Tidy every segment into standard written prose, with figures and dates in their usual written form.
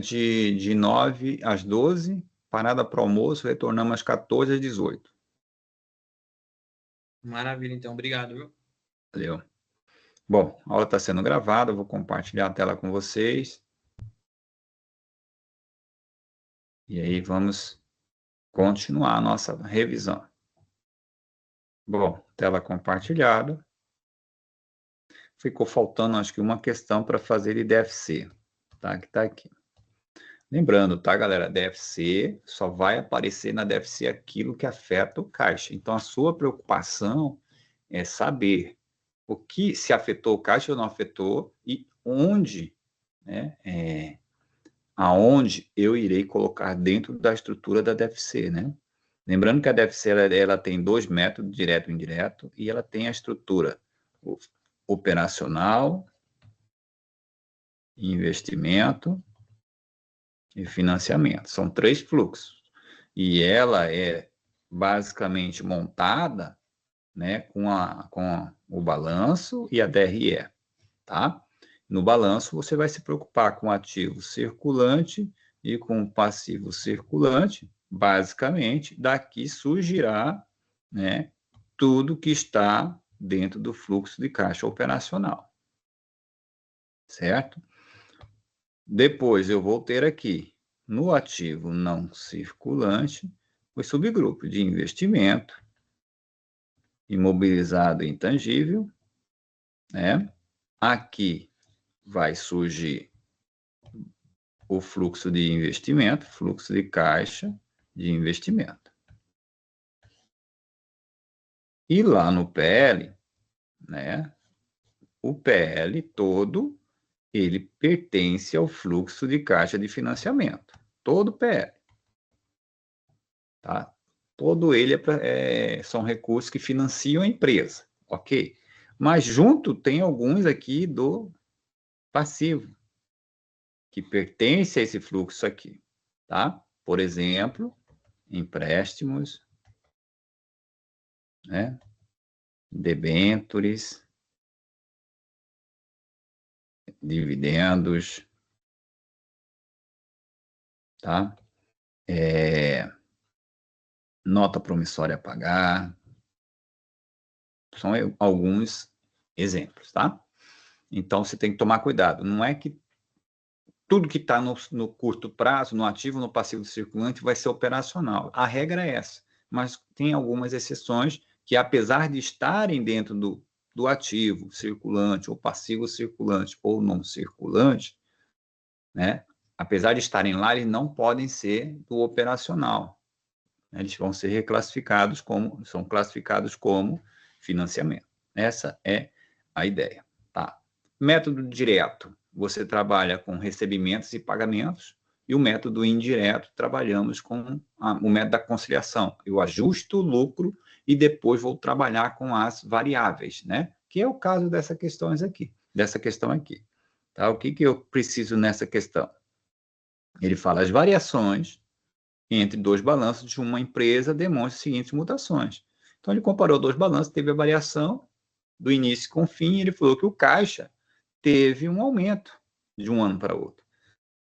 de 9 às 12, parada para o almoço, retornamos às 14 às 18. Maravilha, então. Obrigado, viu? Valeu. Bom, a aula está sendo gravada, eu vou compartilhar a tela com vocês. E aí vamos continuar a nossa revisão. Bom, tela compartilhada. Ficou faltando, acho que uma questão para fazer de DFC, tá? Que tá aqui. Lembrando, tá, galera? DFC só vai aparecer na DFC aquilo que afeta o caixa. Então, a sua preocupação é saber o que se afetou o caixa ou não afetou e onde, né? Aonde eu irei colocar dentro da estrutura da DFC, né? Lembrando que a DFC ela tem dois métodos, direto e indireto, e ela tem a estrutura operacional, investimento e financiamento. São 3 fluxos. E ela é basicamente montada, né, com o balanço e a DRE, tá? No balanço, você vai se preocupar com o ativo circulante e com o passivo circulante. Basicamente, daqui surgirá, né, tudo que está dentro do fluxo de caixa operacional. Certo? Depois, eu vou ter aqui, no ativo não circulante, os subgrupos de investimento, imobilizado e intangível, né? Aqui vai surgir o fluxo de investimento, fluxo de caixa de investimento. E lá no PL, né, o PL todo, ele pertence ao fluxo de caixa de financiamento. Todo PL. Tá? Todo ele são recursos que financiam a empresa, ok? Mas junto tem alguns aqui do passivo, que pertence a esse fluxo aqui, tá? Por exemplo, empréstimos, né? Debêntures, dividendos, tá? Nota promissória a pagar, são alguns exemplos, tá? Então, você tem que tomar cuidado. Não é que tudo que está no curto prazo, no ativo, no passivo circulante, vai ser operacional. A regra é essa. Mas tem algumas exceções que, apesar de estarem dentro do ativo circulante, ou passivo circulante, ou não circulante, né? Apesar de estarem lá, eles não podem ser do operacional. Eles vão ser são classificados como financiamento. Essa é a ideia, tá? Método direto, você trabalha com recebimentos e pagamentos, e o método indireto, trabalhamos com o método da conciliação. Eu ajusto o lucro e depois vou trabalhar com as variáveis, né? Que é o caso dessa questão aqui. Tá? O que eu preciso nessa questão? Ele fala as variações entre dois balanços de uma empresa demonstra as seguintes mutações. Então, ele comparou dois balanços, teve a variação do início com o fim, e ele falou que o caixa teve um aumento de um ano para outro.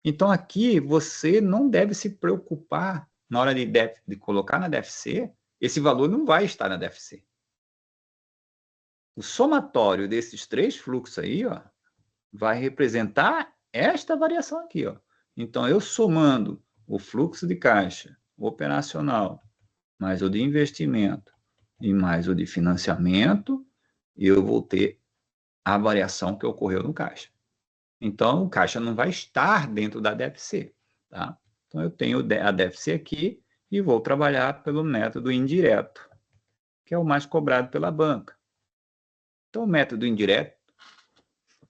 Então, aqui, você não deve se preocupar na hora de colocar na DFC, esse valor não vai estar na DFC. O somatório desses 3 fluxos aí, ó, vai representar esta variação aqui, ó. Então, eu somando o fluxo de caixa operacional, mais o de investimento e mais o de financiamento, eu vou ter a variação que ocorreu no caixa. Então, o caixa não vai estar dentro da DFC, tá? Então, eu tenho a DFC aqui e vou trabalhar pelo método indireto, que é o mais cobrado pela banca. Então, o método indireto,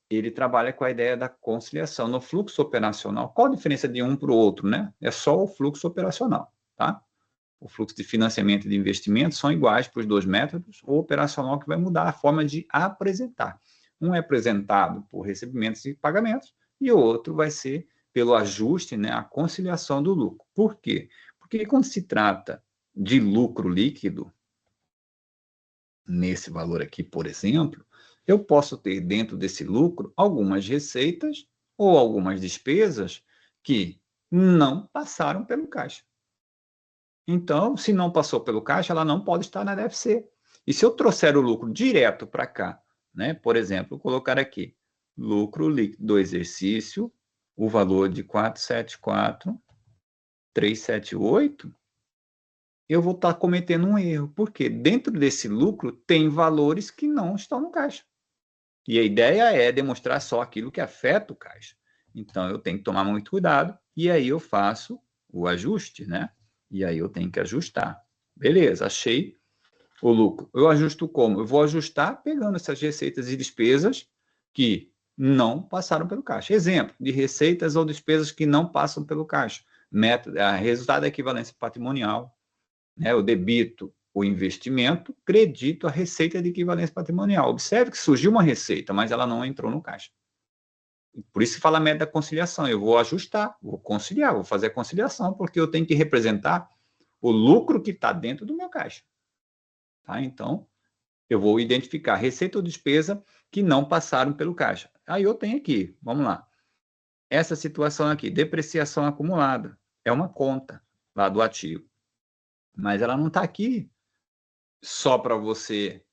ele trabalha com a ideia da conciliação no fluxo operacional. Qual a diferença de um para o outro, né? É só o fluxo operacional, tá? O fluxo de financiamento e de investimento são iguais para os dois métodos, o operacional que vai mudar a forma de apresentar. Um é apresentado por recebimentos e pagamentos, e o outro vai ser pelo ajuste, né, a conciliação do lucro. Por quê? Porque quando se trata de lucro líquido, nesse valor aqui, por exemplo, eu posso ter dentro desse lucro algumas receitas ou algumas despesas que não passaram pelo caixa. Então, se não passou pelo caixa, ela não pode estar na DFC. E se eu trouxer o lucro direto para cá, né? Por exemplo, colocar aqui, lucro líquido do exercício, o valor de 474.378, eu vou estar cometendo um erro, porque dentro desse lucro tem valores que não estão no caixa. E a ideia é demonstrar só aquilo que afeta o caixa. Então, eu tenho que tomar muito cuidado, e aí eu faço o ajuste, né? E aí eu tenho que ajustar. Beleza, achei o lucro. Eu ajusto como? Eu vou ajustar pegando essas receitas e despesas que não passaram pelo caixa. Exemplo de receitas ou despesas que não passam pelo caixa. Método, resultado da equivalência patrimonial, né? Eu debito o investimento, credito a receita de equivalência patrimonial. Observe que surgiu uma receita, mas ela não entrou no caixa. Por isso que fala a média da conciliação. Eu vou ajustar, vou conciliar, vou fazer a conciliação, porque eu tenho que representar o lucro que está dentro do meu caixa. Tá? Então, eu vou identificar receita ou despesa que não passaram pelo caixa. Aí eu tenho aqui, vamos lá. Essa situação aqui, depreciação acumulada, é uma conta lá do ativo. Mas ela não está aqui só para você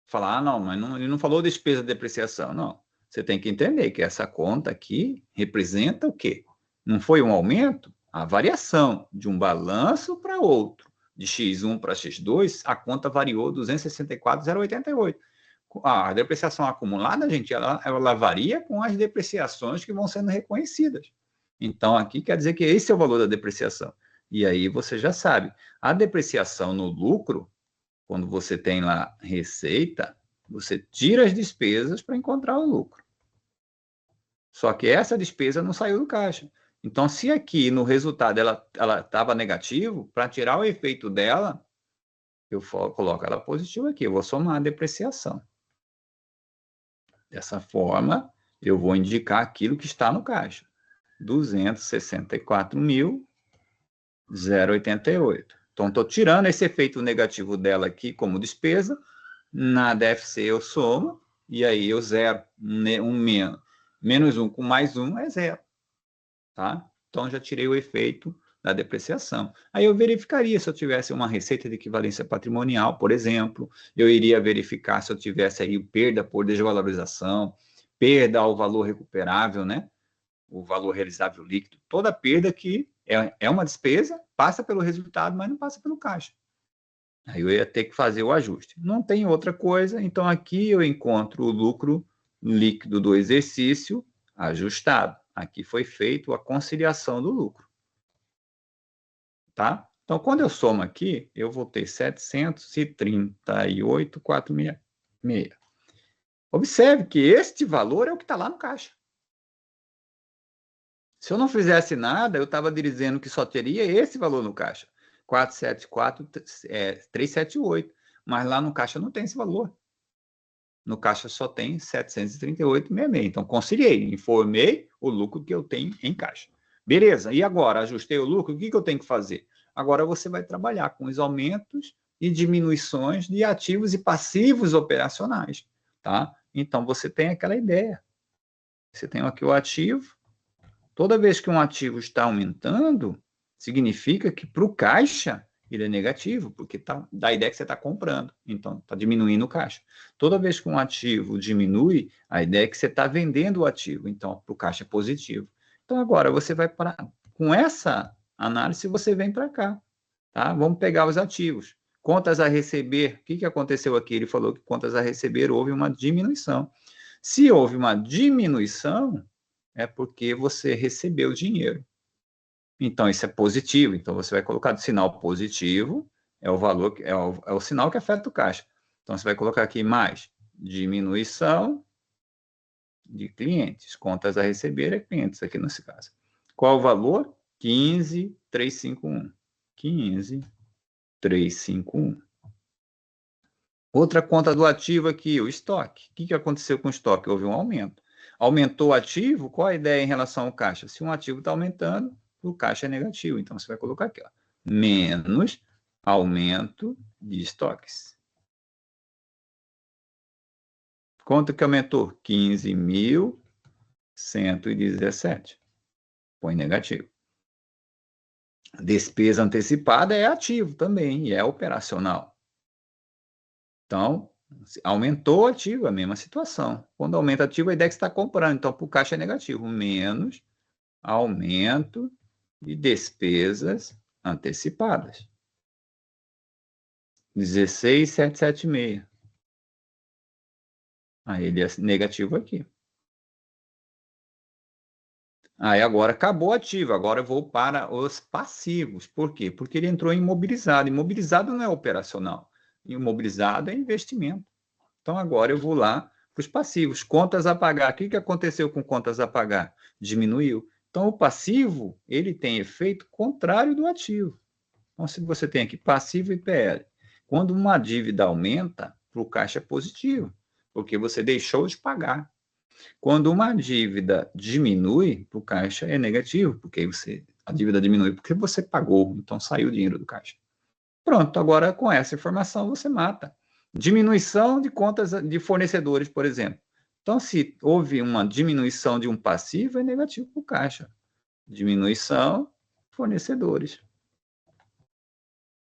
falar, não, mas não, ele não falou despesa de depreciação. Não. Você tem que entender que essa conta aqui representa o quê? Não foi um aumento? A variação de um balanço para outro. De X1 para X2, a conta variou 264.088. A depreciação acumulada, gente, ela varia com as depreciações que vão sendo reconhecidas. Então, aqui quer dizer que esse é o valor da depreciação. E aí você já sabe, a depreciação no lucro, quando você tem lá receita, você tira as despesas para encontrar o lucro. Só que essa despesa não saiu do caixa. Então, se aqui no resultado ela estava negativo, para tirar o efeito dela, eu coloco ela positiva aqui. Eu vou somar a depreciação. Dessa forma, eu vou indicar aquilo que está no caixa. 264.088. Então, estou tirando esse efeito negativo dela aqui como despesa. Na DFC eu somo, e aí eu zero. Menos 1 com mais 1 é zero. Tá? Então, já tirei o efeito da depreciação. Aí eu verificaria se eu tivesse uma receita de equivalência patrimonial, por exemplo. Eu iria verificar se eu tivesse aí perda por desvalorização, perda ao valor recuperável, né? O valor realizável líquido. Toda perda que é uma despesa, passa pelo resultado, mas não passa pelo caixa. Aí eu ia ter que fazer o ajuste. Não tem outra coisa, então aqui eu encontro o lucro líquido do exercício ajustado. Aqui foi feita a conciliação do lucro. Tá? Então, quando eu somo aqui, eu vou ter 738.466. Observe que este valor é o que está lá no caixa. Se eu não fizesse nada, eu estava dizendo que só teria esse valor no caixa. 474.378. Mas lá no caixa não tem esse valor. No caixa só tem 738,66. Então, conciliei, informei o lucro que eu tenho em caixa. Beleza, e agora? Ajustei o lucro, o que eu tenho que fazer? Agora você vai trabalhar com os aumentos e diminuições de ativos e passivos operacionais, tá? Então, você tem aquela ideia. Você tem aqui o ativo. Toda vez que um ativo está aumentando, significa que para o caixa ele é negativo, porque dá a ideia que você está comprando, então está diminuindo o caixa. Toda vez que um ativo diminui, a ideia é que você está vendendo o ativo, então para o caixa é positivo. Então agora você vai para, com essa análise, você vem para cá, tá? Vamos pegar os ativos. Contas a receber, o que aconteceu aqui? Ele falou que contas a receber houve uma diminuição. Se houve uma diminuição, é porque você recebeu dinheiro. Então, isso é positivo. Então, você vai colocar do sinal positivo, é o valor, é o sinal que afeta o caixa. Então, você vai colocar aqui mais diminuição de clientes. Contas a receber é clientes, aqui nesse caso. Qual o valor? 15.351. 15.351. Outra conta do ativo aqui, o estoque. O que aconteceu com o estoque? Houve um aumento. Aumentou o ativo, qual a ideia em relação ao caixa? Se um ativo está aumentando, o caixa é negativo. Então, você vai colocar aqui, ó, menos aumento de estoques. Quanto que aumentou? 15.117. põe negativo. Despesa antecipada é ativo também, e é operacional. Então, aumentou o ativo, a mesma situação. Quando aumenta ativo, a ideia é que você está comprando. Então, para o caixa é negativo, menos aumento de despesas antecipadas. 16,776. Aí ele é negativo aqui. Aí agora acabou o ativo, agora eu vou para os passivos. Por quê? Porque ele entrou em imobilizado. Imobilizado não é operacional. Imobilizado é investimento. Então agora eu vou lá para os passivos. Contas a pagar. O que aconteceu com contas a pagar? Diminuiu. Então o passivo, ele tem efeito contrário do ativo. Então se você tem aqui passivo e PL, quando uma dívida aumenta, para o caixa é positivo, porque você deixou de pagar. Quando uma dívida diminui, para o caixa é negativo, porque a dívida diminui porque você pagou, então saiu o dinheiro do caixa. Pronto, agora com essa informação você mata. Diminuição de contas de fornecedores, por exemplo. Então, se houve uma diminuição de um passivo, é negativo para o caixa. Diminuição, fornecedores.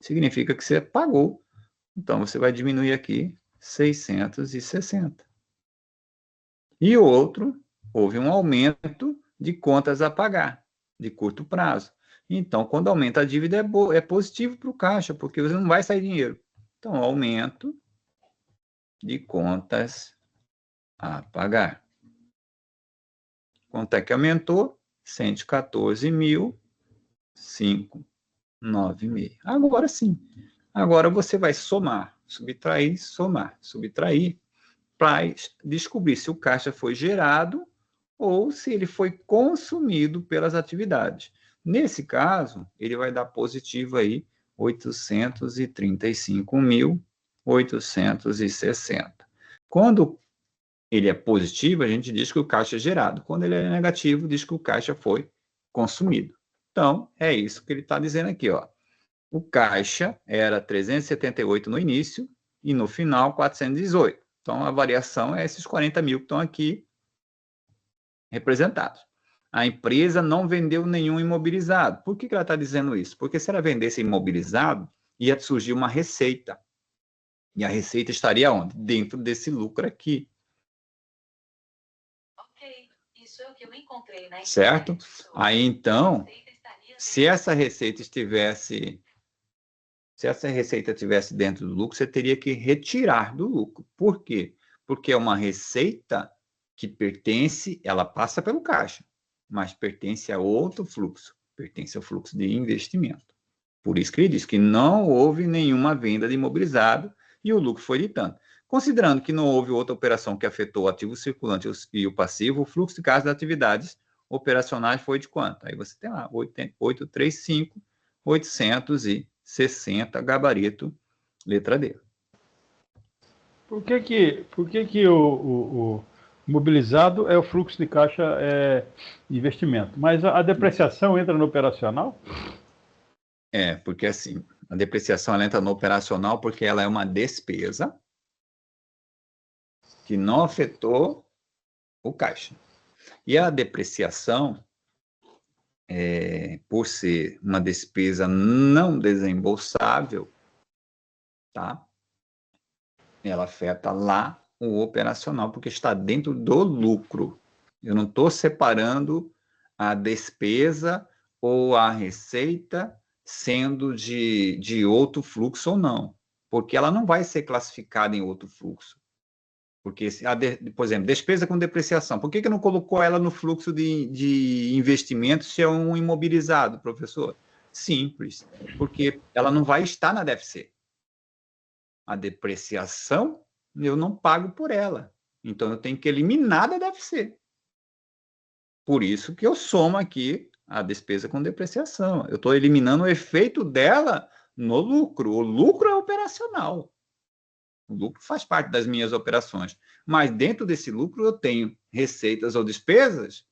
Significa que você pagou. Então, você vai diminuir aqui 660. E o outro, houve um aumento de contas a pagar, de curto prazo. Então, quando aumenta a dívida, é positivo para o caixa, porque você não vai sair dinheiro. Então, aumento de contas a pagar. Quanto é que aumentou? 114.596. Agora sim. Agora você vai somar, subtrair, para descobrir se o caixa foi gerado ou se ele foi consumido pelas atividades. Nesse caso, ele vai dar positivo aí 835.860. Quando ele é positivo, a gente diz que o caixa é gerado. Quando ele é negativo, diz que o caixa foi consumido. Então, é isso que ele está dizendo aqui, ó. O caixa era 378 no início e no final 418. Então, a variação é esses 40 mil que estão aqui representados. A empresa não vendeu nenhum imobilizado. Por que ela está dizendo isso? Porque se ela vendesse imobilizado, ia surgir uma receita. E a receita estaria onde? Dentro desse lucro aqui. Ok, isso é o que eu encontrei na internet. Certo? Aí, então, se essa receita estivesse dentro do lucro, você teria que retirar do lucro. Por quê? Porque é uma receita que pertence, ela passa pelo caixa, mas pertence a outro fluxo, pertence ao fluxo de investimento. Por isso que ele diz que não houve nenhuma venda de imobilizado e o lucro foi de tanto. Considerando que não houve outra operação que afetou o ativo circulante e o passivo, o fluxo de caixa das atividades operacionais foi de quanto? Aí você tem lá, 835.860, gabarito, letra D. Por que o mobilizado é o fluxo de caixa investimento, mas a depreciação entra no operacional? Porque assim, a depreciação ela entra no operacional porque ela é uma despesa que não afetou o caixa. E a depreciação, por ser uma despesa não desembolsável, tá? Ela afeta lá o operacional, porque está dentro do lucro. Eu não estou separando a despesa ou a receita sendo de outro fluxo ou não, porque ela não vai ser classificada em outro fluxo. Porque, por exemplo, despesa com depreciação, por que não colocou ela no fluxo de investimento se é um imobilizado, professor? Simples, porque ela não vai estar na DFC. A depreciação, eu não pago por ela. Então, eu tenho que eliminar da DFC. Por isso que eu somo aqui a despesa com depreciação. Eu estou eliminando o efeito dela no lucro. O lucro é operacional. O lucro faz parte das minhas operações. Mas dentro desse lucro eu tenho receitas ou despesas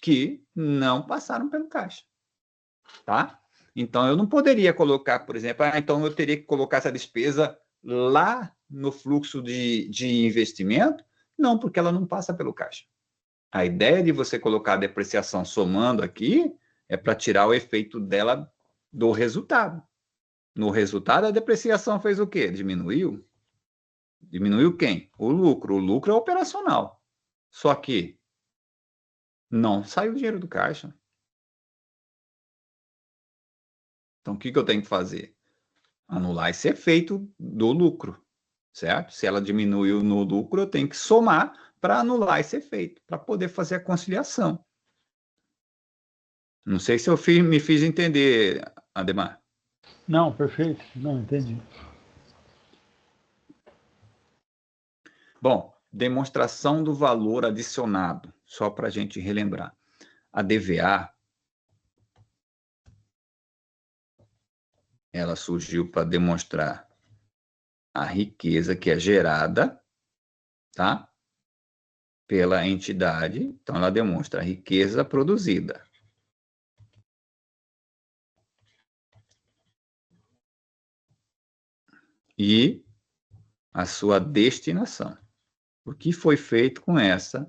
que não passaram pelo caixa. Tá? Então, eu não poderia colocar, por exemplo, então eu teria que colocar essa despesa lá no fluxo de investimento? Não, porque ela não passa pelo caixa. A ideia de você colocar a depreciação somando aqui é para tirar o efeito dela do resultado. No resultado, a depreciação fez o quê? Diminuiu. Diminuiu quem? O lucro. O lucro é operacional. Só que não saiu dinheiro do caixa. Então, o que eu tenho que fazer? Anular esse efeito do lucro, certo? Se ela diminuiu no lucro, eu tenho que somar para anular esse efeito, para poder fazer a conciliação. Não sei se eu me fiz entender, Ademar. Não, perfeito. Não, entendi. Bom, demonstração do valor adicionado, só para a gente relembrar. A DVA, ela surgiu para demonstrar a riqueza que é gerada, tá? Pela entidade. Então, ela demonstra a riqueza produzida. E a sua destinação. O que foi feito com essa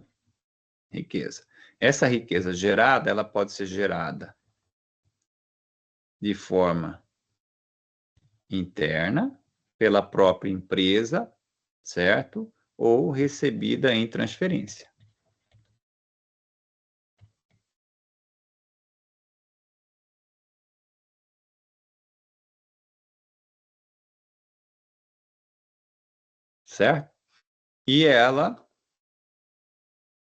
riqueza? Essa riqueza gerada, ela pode ser gerada de forma interna, pela própria empresa, certo? Ou recebida em transferência. Certo? E ela,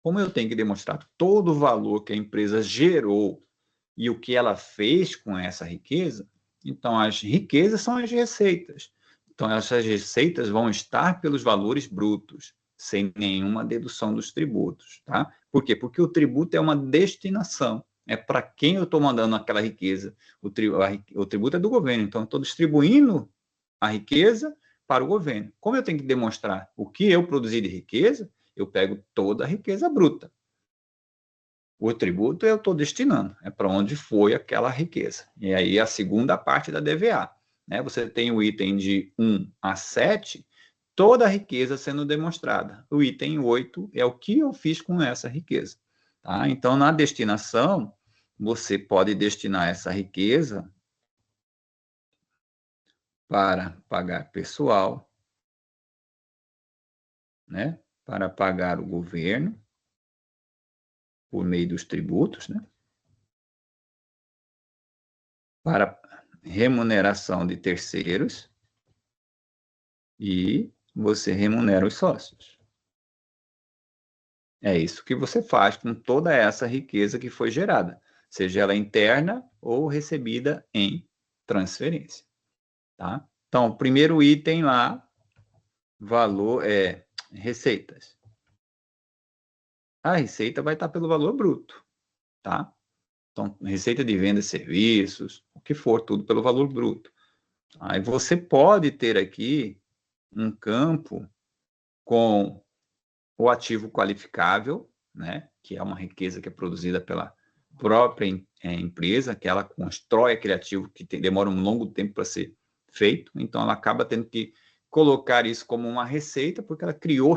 como eu tenho que demonstrar todo o valor que a empresa gerou e o que ela fez com essa riqueza, então as riquezas são as receitas. Então essas receitas vão estar pelos valores brutos, sem nenhuma dedução dos tributos, tá? Por quê? Porque o tributo é uma destinação, é para quem eu estou mandando aquela riqueza. O tributo é do governo, então eu estou distribuindo a riqueza para o governo. Como eu tenho que demonstrar o que eu produzi de riqueza, eu pego toda a riqueza bruta. O tributo eu estou destinando, é para onde foi aquela riqueza. E aí a segunda parte da DVA. Né? Você tem o item de 1 a 7, toda a riqueza sendo demonstrada. O item 8 é o que eu fiz com essa riqueza. Tá? Então, na destinação, você pode destinar essa riqueza para pagar pessoal, né? Para pagar o governo, por meio dos tributos, né? Para remuneração de terceiros e você remunera os sócios. É isso que você faz com toda essa riqueza que foi gerada, seja ela interna ou recebida em transferência. Tá? Então, o primeiro item lá, valor é receitas. A receita vai estar pelo valor bruto, tá? Então, receita de venda de serviços, o que for, tudo pelo valor bruto. Aí você pode ter aqui um campo com o ativo qualificável, né, que é uma riqueza que é produzida pela própria empresa, que ela constrói aquele ativo que demora um longo tempo para ser feito, então ela acaba tendo que colocar isso como uma receita, porque ela criou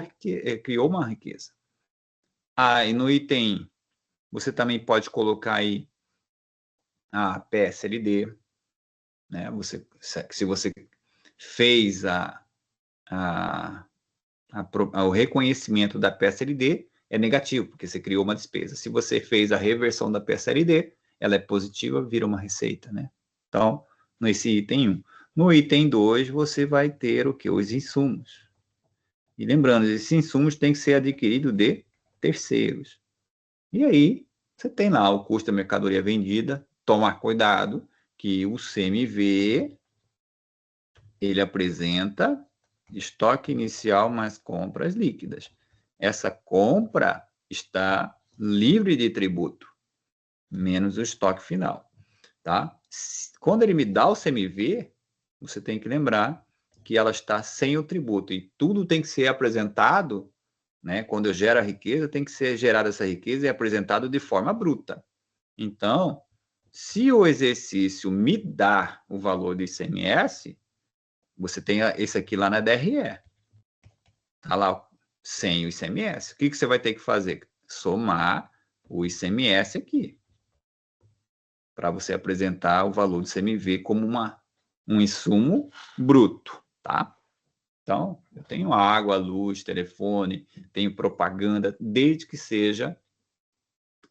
uma riqueza. E no item, você também pode colocar aí a PSLD, né, se você fez o reconhecimento da PSLD, é negativo, porque você criou uma despesa. Se você fez a reversão da PSLD, ela é positiva, vira uma receita, né? Então, nesse item 1. No item 2, você vai ter o que? Os insumos. E lembrando, esses insumos têm que ser adquiridos de terceiros. E aí, você tem lá o custo da mercadoria vendida. Tomar cuidado que o CMV, ele apresenta estoque inicial mais compras líquidas. Essa compra está livre de tributo, menos o estoque final, tá? Quando ele me dá o CMV, você tem que lembrar que ela está sem o tributo e tudo tem que ser apresentado, né? Quando eu gero a riqueza, tem que ser gerada essa riqueza e apresentado de forma bruta. Então, se o exercício me dá o valor do ICMS, você tem esse aqui lá na DRE. Está lá sem o ICMS. O que você vai ter que fazer? somar o ICMS aqui, para você apresentar o valor do CMV como um insumo bruto, tá? Então, eu tenho água, luz, telefone, tenho propaganda, desde que seja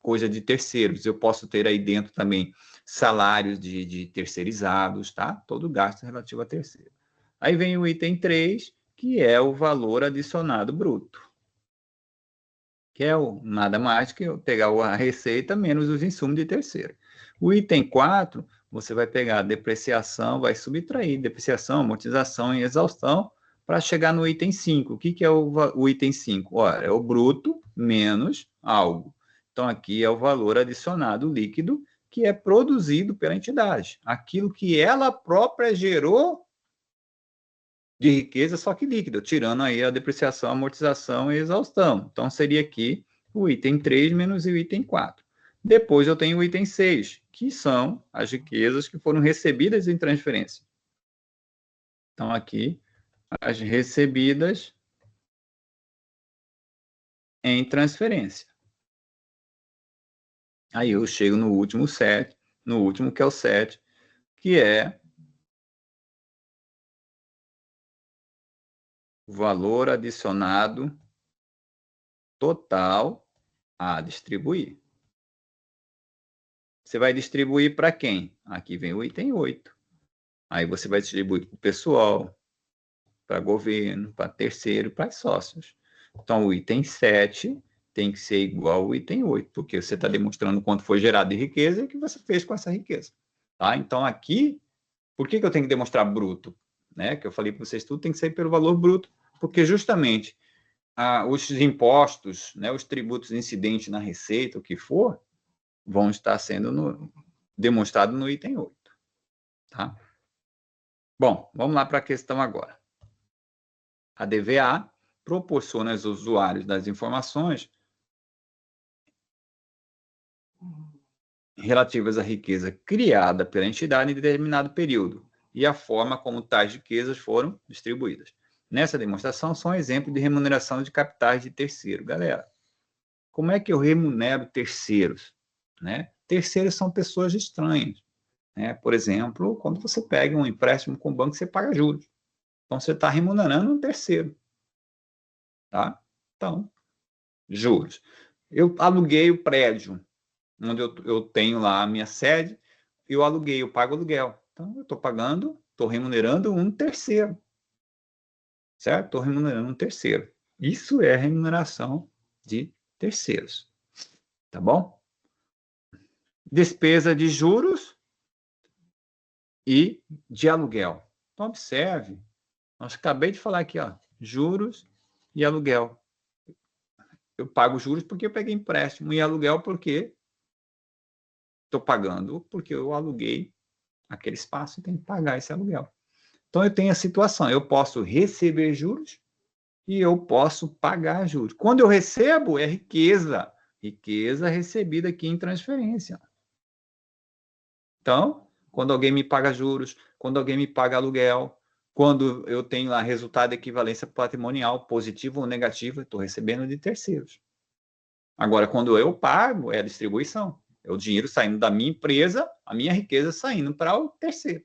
coisa de terceiros. Eu posso ter aí dentro também salários de terceirizados, tá? Todo gasto relativo a terceiro. Aí vem o item 3, que é o valor adicionado bruto, que é nada mais que eu pegar a receita menos os insumos de terceiro. O item 4, você vai pegar a depreciação, vai subtrair depreciação, amortização e exaustão, para chegar no item 5. O que é o item 5? Ora, é o bruto menos algo. Então, aqui é o valor adicionado líquido que é produzido pela entidade. Aquilo que ela própria gerou de riqueza, só que líquido, tirando aí a depreciação, amortização e exaustão. Então, seria aqui o item 3 menos o item 4. Depois eu tenho o item 6, que são as riquezas que foram recebidas em transferência. Então, aqui, as recebidas em transferência. Aí eu chego no último 7, no último que é o 7, que é o valor adicionado total a distribuir. Você vai distribuir para quem? Aqui vem o item 8. Aí você vai distribuir para o pessoal, para governo, para terceiro, para sócios. Então, o item 7 tem que ser igual ao item 8, porque você está demonstrando quanto foi gerado de riqueza e o que você fez com essa riqueza. Tá? Então, aqui, por que eu tenho que demonstrar bruto? Né? Que eu falei para vocês, tudo tem que sair pelo valor bruto, porque justamente os impostos, né, os tributos incidentes na receita, o que for, vão estar sendo demonstrados no item 8. Tá? Bom, vamos lá para a questão agora. A DVA proporciona aos usuários das informações relativas à riqueza criada pela entidade em determinado período e a forma como tais riquezas foram distribuídas. Nessa demonstração, são exemplos de remuneração de capitais de terceiro. Galera, como é que eu remunero terceiros? Né? Terceiros são pessoas estranhas. Né? Por exemplo, quando você pega um empréstimo com o banco, você paga juros. Então, você está remunerando um terceiro. Tá? Então, juros. Eu aluguei o prédio onde eu tenho lá a minha sede, eu aluguei, eu pago aluguel. Então, eu estou remunerando um terceiro. Certo? Estou remunerando um terceiro. Isso é remuneração de terceiros. Tá bom? Despesa de juros e de aluguel. Então, observe. Nós acabei de falar aqui, ó, juros e aluguel. Eu pago juros porque eu peguei empréstimo e aluguel porque estou pagando, porque eu aluguei aquele espaço e tenho que pagar esse aluguel. Então, eu tenho a situação, eu posso receber juros e eu posso pagar juros. Quando eu recebo, é riqueza. Riqueza recebida aqui em transferência. Então, quando alguém me paga juros, quando alguém me paga aluguel, quando eu tenho lá resultado de equivalência patrimonial, positivo ou negativo, estou recebendo de terceiros. Agora, quando eu pago, é a distribuição. É o dinheiro saindo da minha empresa, a minha riqueza saindo para o terceiro.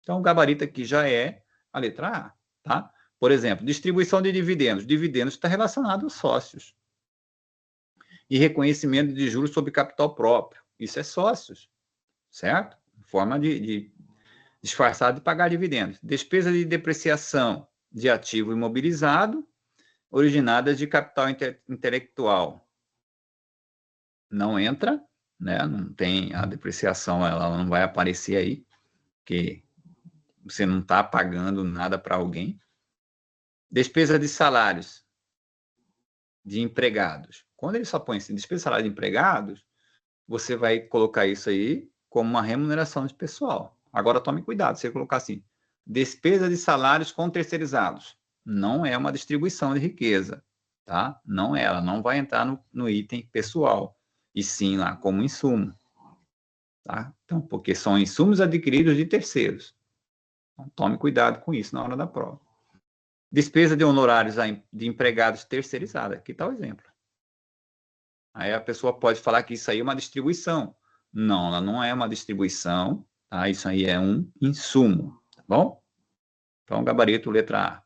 Então, o gabarito aqui já é a letra A. Tá? Por exemplo, distribuição de dividendos. Dividendos está relacionado aos sócios. E reconhecimento de juros sobre capital próprio. Isso é sócios, certo? Forma de disfarçar de pagar dividendos. Despesa de depreciação de ativo imobilizado, originadas de capital intelectual. Não entra, né? Não tem a depreciação, ela não vai aparecer aí, porque você não está pagando nada para alguém. Despesa de salários de empregados. Quando ele só põe assim, despesa de salário de empregados, você vai colocar isso aí como uma remuneração de pessoal. Agora tome cuidado, você colocar assim, despesa de salários com terceirizados. Não é uma distribuição de riqueza, tá? Não é, ela não vai entrar no item pessoal, e sim lá como insumo. Tá? Então, porque são insumos adquiridos de terceiros. Então, tome cuidado com isso na hora da prova. Despesa de honorários de empregados terceirizados. Aqui está o exemplo. Aí a pessoa pode falar que isso aí é uma distribuição. Não, ela não é uma distribuição, tá? Isso aí é um insumo, tá bom? Então, gabarito letra A.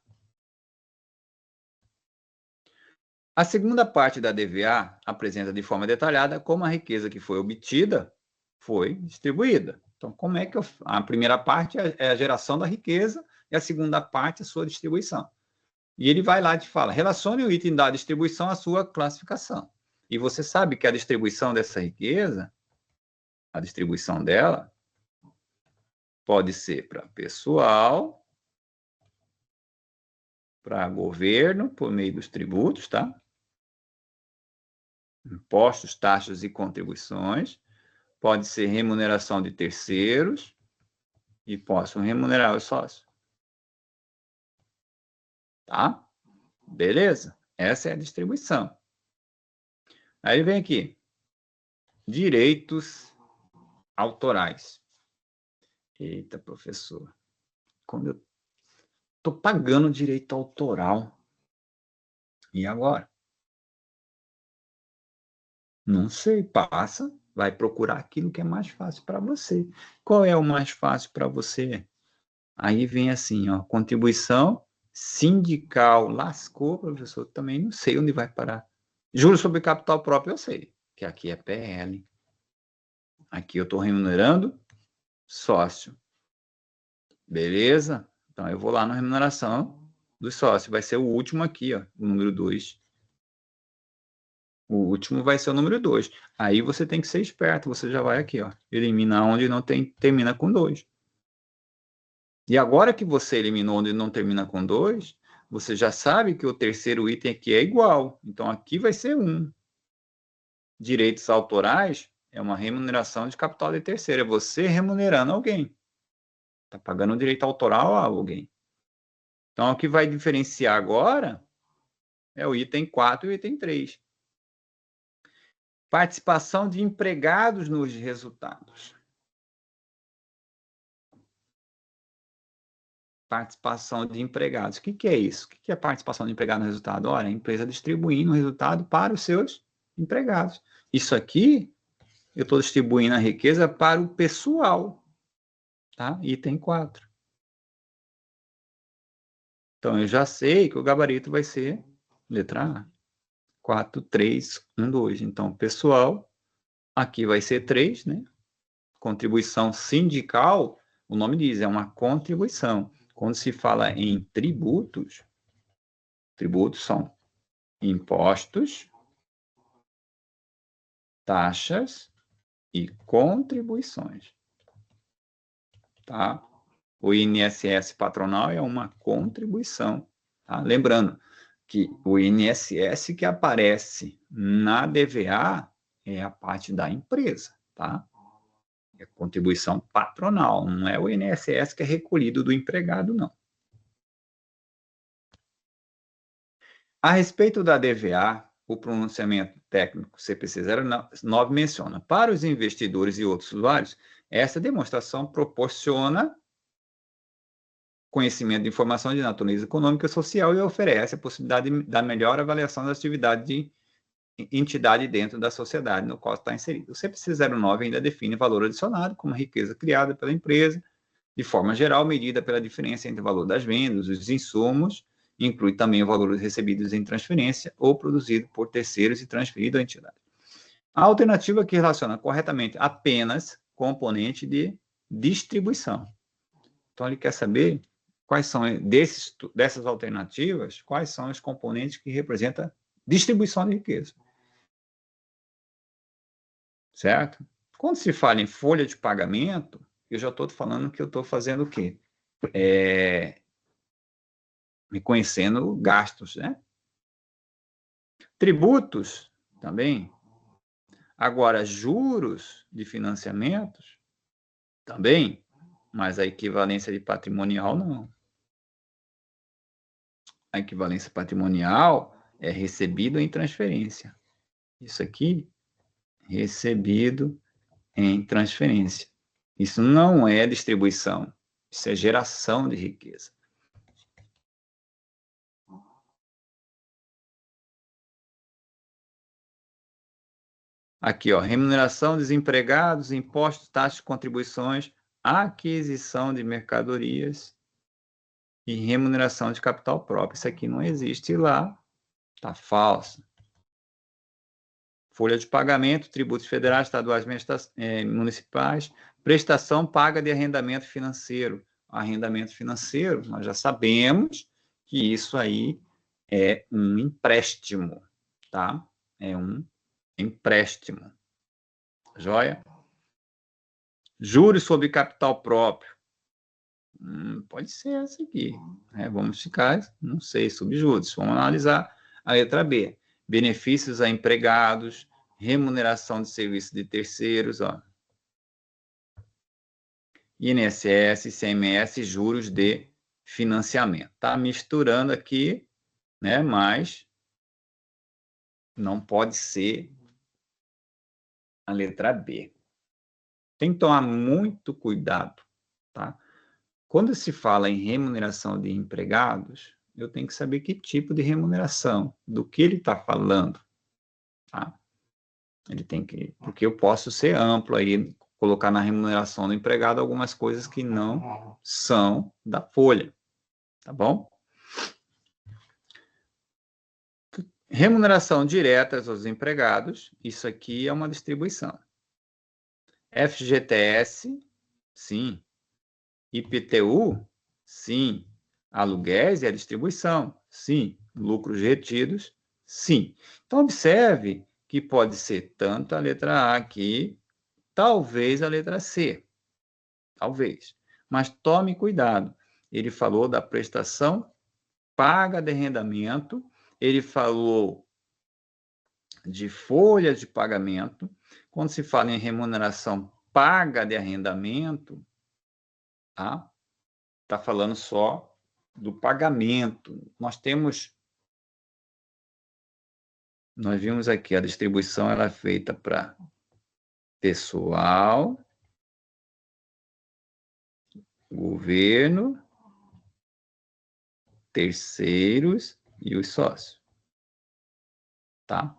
A segunda parte da DVA apresenta de forma detalhada como a riqueza que foi obtida foi distribuída. Então, como é que a primeira parte é a geração da riqueza e a segunda parte é a sua distribuição. E ele vai lá e te fala, relacione o item da distribuição à sua classificação. E você sabe que a distribuição dessa riqueza, a distribuição dela, pode ser para pessoal, para governo, por meio dos tributos, tá? Impostos, taxas e contribuições, pode ser remuneração de terceiros e possam remunerar os sócios. Tá? Beleza? Essa é a distribuição. Aí vem aqui, direitos autorais. Eita, professor, quando eu estou pagando direito autoral, e agora? Não sei, passa, vai procurar aquilo que é mais fácil para você. Qual é o mais fácil para você? Aí vem assim, ó, contribuição sindical. Lascou, professor, também não sei onde vai parar. Juros sobre capital próprio eu sei, que aqui é PL. Aqui eu estou remunerando sócio. Beleza? Então eu vou lá na remuneração do sócio. Vai ser o último aqui, ó, o número 2. O último vai ser o número 2. Aí você tem que ser esperto, você já vai aqui, ó, elimina onde não tem, termina com 2. E agora que você eliminou onde não termina com 2, você já sabe que o terceiro item aqui é igual. Então aqui vai ser 1. Direitos autorais é uma remuneração de capital de terceiro. É você remunerando alguém. Está pagando um direito autoral a alguém. Então o que vai diferenciar agora é o item 4 e o item 3. Participação de empregados nos resultados. Participação de empregados. O que é isso? O que é participação de empregado no resultado? Olha, a empresa distribuindo o resultado para os seus empregados. Isso aqui, eu estou distribuindo a riqueza para o pessoal. Tá? Item 4. Então, eu já sei que o gabarito vai ser letra A. 4, 3, 1, 2. Então, pessoal, aqui vai ser 3, né? Contribuição sindical, o nome diz, é uma contribuição. Quando se fala em tributos, tributos são impostos, taxas e contribuições. Tá? O INSS patronal é uma contribuição. Tá? Lembrando que o INSS que aparece na DVA é a parte da empresa. Tá? É contribuição patronal, não é o INSS que é recolhido do empregado, não. A respeito da DVA, o pronunciamento técnico CPC 09 menciona: para os investidores e outros usuários, essa demonstração proporciona conhecimento de informação de natureza econômica e social e oferece a possibilidade da melhor avaliação da atividade de entidade dentro da sociedade no qual está inserido. O CPC 09 ainda define valor adicionado como riqueza criada pela empresa, de forma geral, medida pela diferença entre o valor das vendas, os insumos, inclui também o valor recebidos em transferência ou produzido por terceiros e transferido à entidade. A alternativa que relaciona corretamente apenas componente de distribuição. Então, ele quer saber quais são dessas alternativas, quais são os componentes que representam distribuição de riqueza. Certo? Quando se fala em folha de pagamento, eu já estou falando que eu estou fazendo o quê? Reconhecendo gastos, né? Tributos também. Agora, juros de financiamentos também, mas a equivalência de patrimonial não. A equivalência patrimonial é recebido em transferência. Isso aqui, recebido em transferência. Isso não é distribuição, isso é geração de riqueza. Aqui, ó, remuneração, desempregados, impostos, taxas, contribuições, aquisição de mercadorias e remuneração de capital próprio. Isso aqui não existe lá, tá falso. Folha de pagamento, tributos federais, estaduais, municipais, prestação paga de arrendamento financeiro. Arrendamento financeiro, nós já sabemos que isso aí é um empréstimo, tá? É um empréstimo. Joia? Juros sobre capital próprio. Pode ser essa aqui. Vamos ficar, não sei, subjuros. Vamos analisar a letra B. Benefícios a empregados, remuneração de serviços de terceiros, ó. INSS, ICMS, juros de financiamento. Tá misturando aqui, né? Mas não pode ser a letra B. Tem que tomar muito cuidado, tá? Quando se fala em remuneração de empregados, eu tenho que saber que tipo de remuneração, do que ele está falando, tá? Ele tem que, porque eu posso ser amplo aí, colocar na remuneração do empregado algumas coisas que não são da folha, tá bom? Remuneração direta aos empregados, isso aqui é uma distribuição. FGTS, sim. IPTU, sim. Aluguéis e a distribuição, sim. Lucros retidos, sim. Então, observe que pode ser tanto a letra A aqui, talvez a letra C. Talvez. Mas tome cuidado. Ele falou da prestação paga de arrendamento, ele falou de folha de pagamento. Quando se fala em remuneração paga de arrendamento, tá? Está falando só do pagamento. Nós vimos aqui, a distribuição ela é feita para pessoal, governo, terceiros e os sócios. Tá?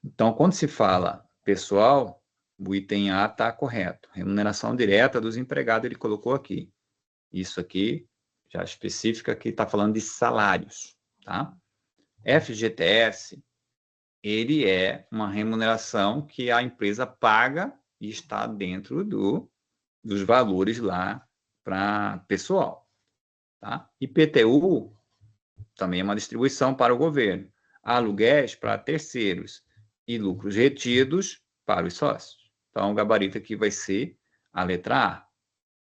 Então, quando se fala pessoal, o item A está correto. Remuneração direta dos empregados, ele colocou aqui. Isso aqui, já específica, que está falando de salários. Tá? FGTS, ele é uma remuneração que a empresa paga e está dentro dos valores lá para pessoal. Tá? IPTU também é uma distribuição para o governo. Aluguéis para terceiros e lucros retidos para os sócios. Então, o gabarito aqui vai ser a letra A.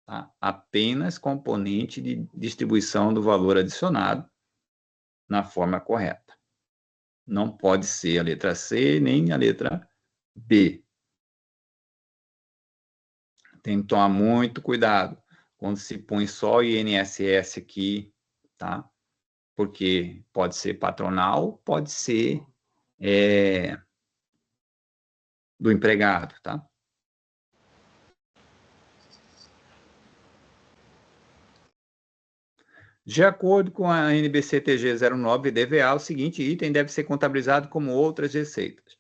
Tá? Apenas componente de distribuição do valor adicionado na forma correta. Não pode ser a letra C nem a letra B. Tem que tomar muito cuidado quando se põe só INSS aqui, tá? Porque pode ser patronal, pode ser do empregado, tá? De acordo com a NBCTG 09 DVA, o seguinte item deve ser contabilizado como outras receitas.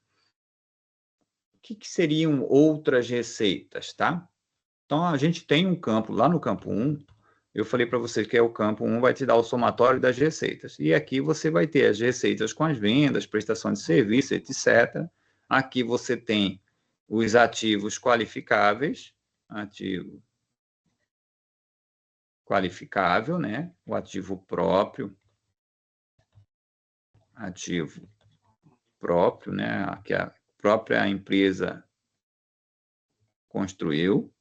O que seriam outras receitas, tá? Então, a gente tem um campo, lá no campo 1, eu falei para vocês que o campo 1 vai te dar o somatório das receitas. E aqui você vai ter as receitas com as vendas, prestação de serviço, etc. Aqui você tem os ativos qualificáveis, ativo qualificável, né? O ativo próprio, né? Que a própria empresa construiu,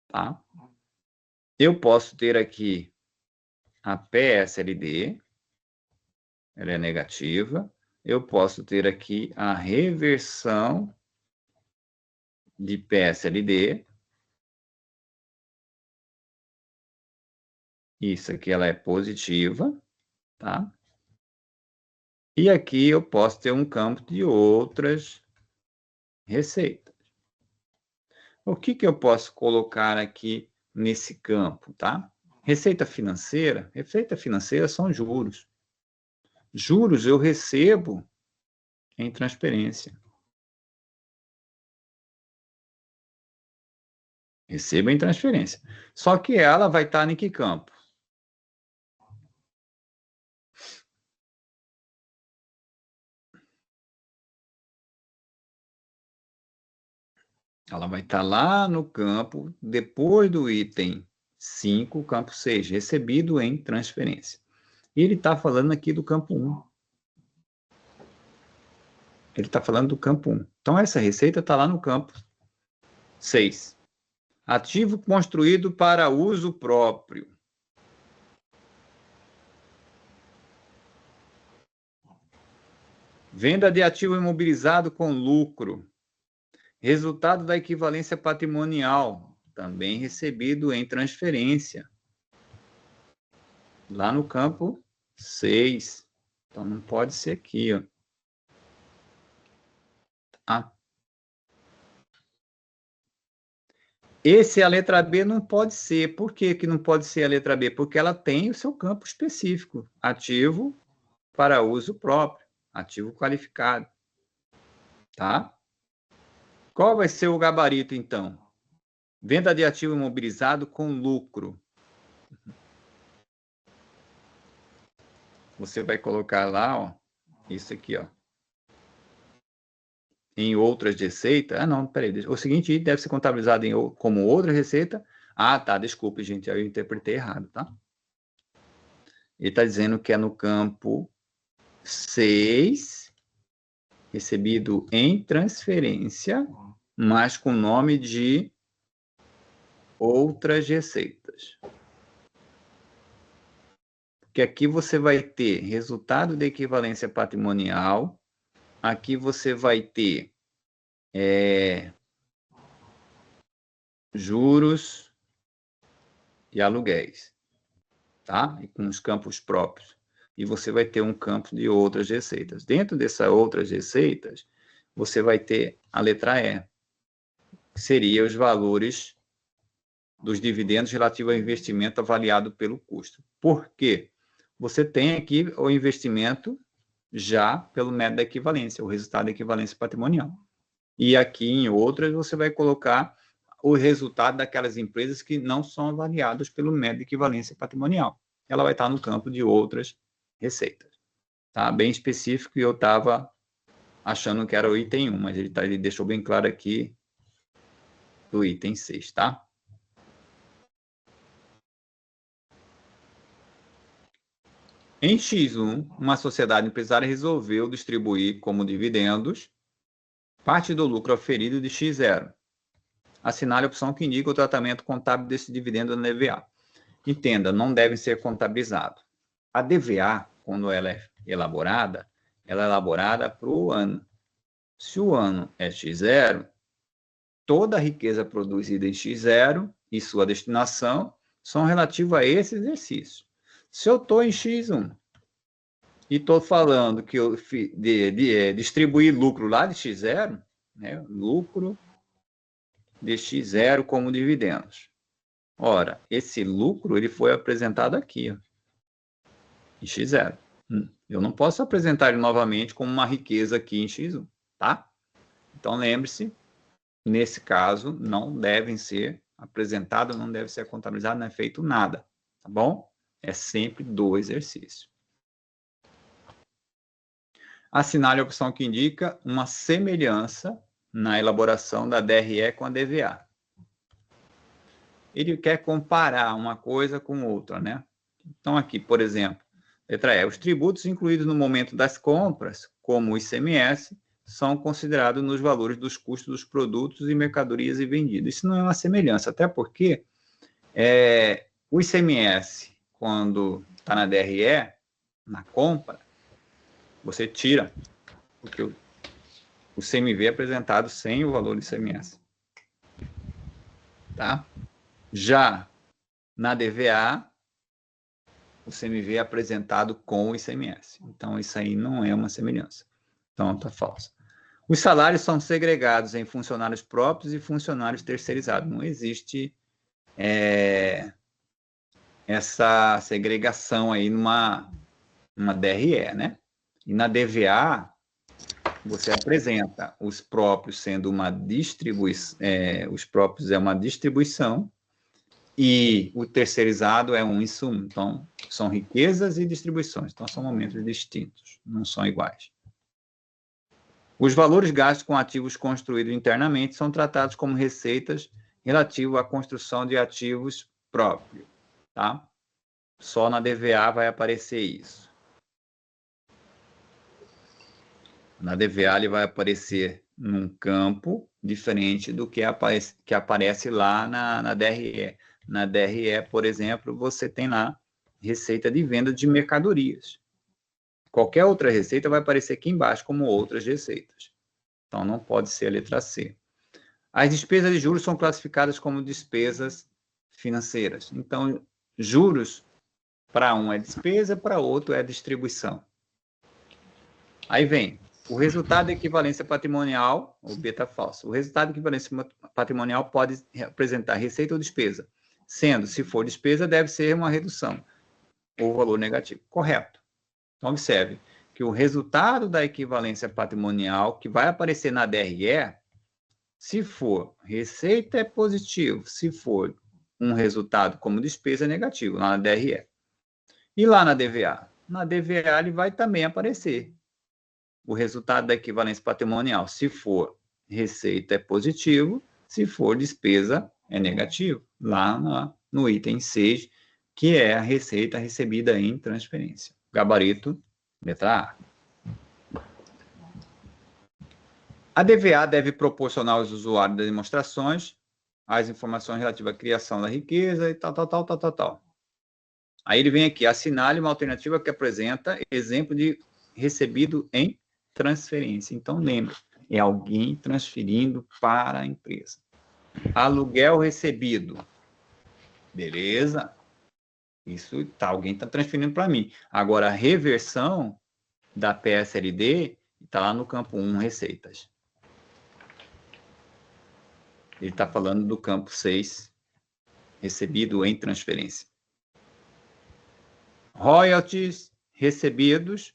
tá? Eu posso ter aqui a PSLD, ela é negativa. Eu posso ter aqui a reversão de PSLD. Isso aqui ela é positiva, tá? E aqui eu posso ter um campo de outras receitas. O que eu posso colocar aqui nesse campo, tá? Receita financeira são juros. Juros eu recebo em transferência. Receba em transferência. Só que ela vai estar em que campo? Ela vai estar lá no campo, depois do item 5, campo 6, recebido em transferência. E ele está falando aqui do campo 1. Ele está falando do campo 1. Então, essa receita está lá no campo 6. Ativo construído para uso próprio. Venda de ativo imobilizado com lucro. Resultado da equivalência patrimonial, também recebido em transferência. Lá no campo 6. Então, não pode ser aqui, ó. Tá? Esse a letra B não pode ser. Por que que não pode ser a letra B? Porque ela tem o seu campo específico. Ativo para uso próprio. Ativo qualificado. Tá? Qual vai ser o gabarito, então? Venda de ativo imobilizado com lucro. Você vai colocar lá, ó, isso aqui, ó. Em outras receitas. Ah, não, peraí. O seguinte deve ser contabilizado como outra receita. Ah, tá, desculpe, gente, eu interpretei errado, tá? Ele está dizendo que é no campo 6, recebido em transferência, mas com nome de outras receitas. Porque aqui você vai ter resultado de equivalência patrimonial, aqui você vai ter juros e aluguéis, tá? E com os campos próprios. E você vai ter um campo de outras receitas. Dentro dessas outras receitas, você vai ter a letra E, que seria os valores dos dividendos relativos ao investimento avaliado pelo custo. Por quê? Você tem aqui o investimento já pelo método da equivalência, o resultado da equivalência patrimonial. E aqui em outras você vai colocar o resultado daquelas empresas que não são avaliadas pelo método de equivalência patrimonial. Ela vai estar no campo de outras receitas. Tá? Bem específico, e eu estava achando que era o item 1, mas ele deixou bem claro aqui do item 6, tá? Em X1, uma sociedade empresária resolveu distribuir como dividendos parte do lucro oferido de X0. Assinale a opção que indica o tratamento contábil desse dividendo na DVA. Entenda, não deve ser contabilizado. A DVA, quando ela é elaborada para o ano. Se o ano é X0, toda a riqueza produzida em X0 e sua destinação são relativas a esse exercício. Se eu estou em X1 e estou falando que eu distribuir lucro lá de X0, né, lucro de X0 como dividendos. Ora, esse lucro ele foi apresentado aqui, ó, em X0. Eu não posso apresentar ele novamente como uma riqueza aqui em X1, tá? Então, lembre-se, nesse caso, não devem ser apresentados, não deve ser contabilizado, não é feito nada, tá bom? É sempre do exercício. Assinale a opção que indica uma semelhança na elaboração da DRE com a DVA. Ele quer comparar uma coisa com outra, né? Então, aqui, por exemplo, letra E, os tributos incluídos no momento das compras, como o ICMS, são considerados nos valores dos custos dos produtos e mercadorias e vendidos. Isso não é uma semelhança, até porque o ICMS, quando está na DRE, na compra, você tira, porque o CMV é apresentado sem o valor do ICMS. Tá? Já na DVA, o CMV é apresentado com o ICMS. Então, isso aí não é uma semelhança. Então, está falso. Os salários são segregados em funcionários próprios e funcionários terceirizados. Não existe essa segregação aí numa DRE, né? E na DVA, você apresenta os próprios sendo uma distribuição, os próprios é uma distribuição, e o terceirizado é um insumo. Então, são riquezas e distribuições. Então, são momentos distintos, não são iguais. Os valores gastos com ativos construídos internamente são tratados como receitas relativo à construção de ativos próprios, tá? Só na DVA vai aparecer isso. Na DVA ele vai aparecer num campo diferente do que aparece lá na DRE. Na DRE, por exemplo, você tem lá receita de venda de mercadorias. Qualquer outra receita vai aparecer aqui embaixo como outras receitas. Então, não pode ser a letra C. As despesas de juros são classificadas como despesas financeiras. Então, juros, para um é despesa, para outro é distribuição. Aí vem o resultado de equivalência patrimonial, o beta falso. O resultado de equivalência patrimonial pode representar receita ou despesa, sendo, se for despesa, deve ser uma redução ou valor negativo. Correto. Então, observe que o resultado da equivalência patrimonial que vai aparecer na DRE, se for receita é positivo, se for um resultado como despesa é negativo, lá na DRE. E lá na DVA? Na DVA ele vai também aparecer o resultado da equivalência patrimonial. Se for receita é positivo, se for despesa é negativo, lá no item 6, que é a receita recebida em transferência. Gabarito, letra A. A DVA deve proporcionar aos usuários das demonstrações as informações relativas à criação da riqueza e tal. Aí ele vem aqui, assinale uma alternativa que apresenta exemplo de recebido em transferência. Então, lembra, é alguém transferindo para a empresa. Aluguel recebido. Beleza? Isso tá, alguém está transferindo para mim. Agora, a reversão da PSLD está lá no campo 1, receitas. Ele está falando do campo 6, recebido em transferência. Royalties recebidos,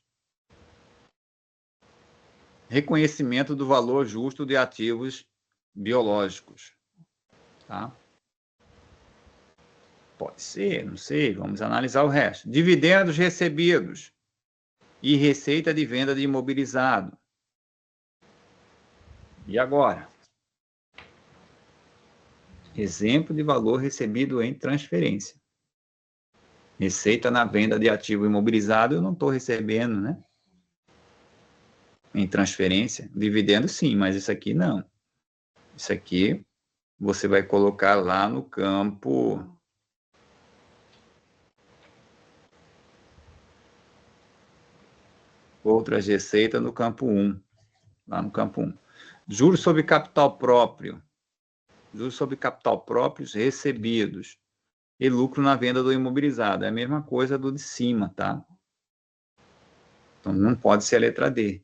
reconhecimento do valor justo de ativos biológicos. Tá? Pode ser, não sei, vamos analisar o resto. Dividendos recebidos e receita de venda de imobilizado. E agora? Exemplo de valor recebido em transferência. Receita na venda de ativo imobilizado eu não estou recebendo, né? Em transferência. Dividendo sim, mas isso aqui não. Isso aqui você vai colocar lá no campo... Outras receitas no campo 1. Lá no campo 1. Juros sobre capital próprio. Juros sobre capital próprios recebidos. E lucro na venda do imobilizado. É a mesma coisa do de cima, tá? Então, não pode ser a letra D.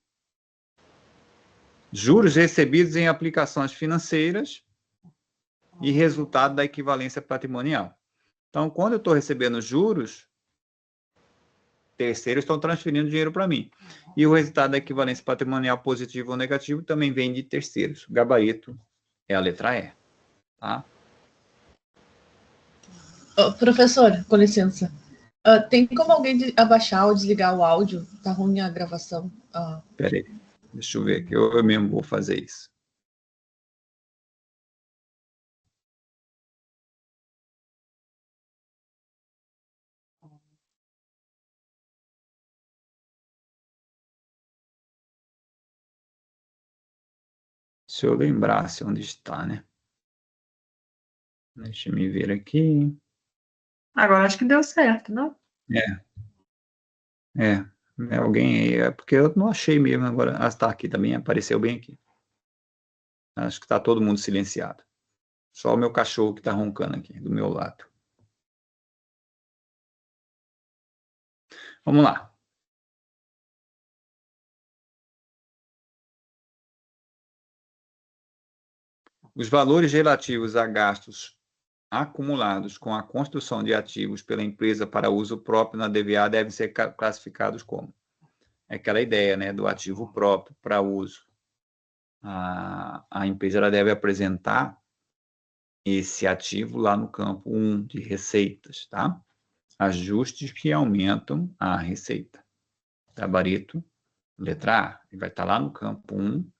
Juros recebidos em aplicações financeiras e resultado da equivalência patrimonial. Então, quando eu estou recebendo juros, terceiros estão transferindo dinheiro para mim. E o resultado da equivalência patrimonial positivo ou negativo também vem de terceiros. O gabarito é a letra E. Tá? Professor, com licença. Tem como alguém abaixar ou desligar o áudio? Tá ruim a gravação. Espera aí. Deixa eu ver aqui. Eu mesmo vou fazer isso. Se eu lembrasse onde está, né? Deixa eu me ver aqui. Agora acho que deu certo, não? É alguém aí. É porque eu não achei mesmo agora. Ah, está aqui também, apareceu bem aqui. Acho que está todo mundo silenciado. Só o meu cachorro que está roncando aqui, do meu lado. Vamos lá. Os valores relativos a gastos acumulados com a construção de ativos pela empresa para uso próprio na DVA devem ser classificados como é aquela ideia, né, do ativo próprio para uso. A empresa ela deve apresentar esse ativo lá no campo 1 de receitas, tá? Ajustes que aumentam a receita. Gabarito, letra A, ele vai estar lá no campo 1,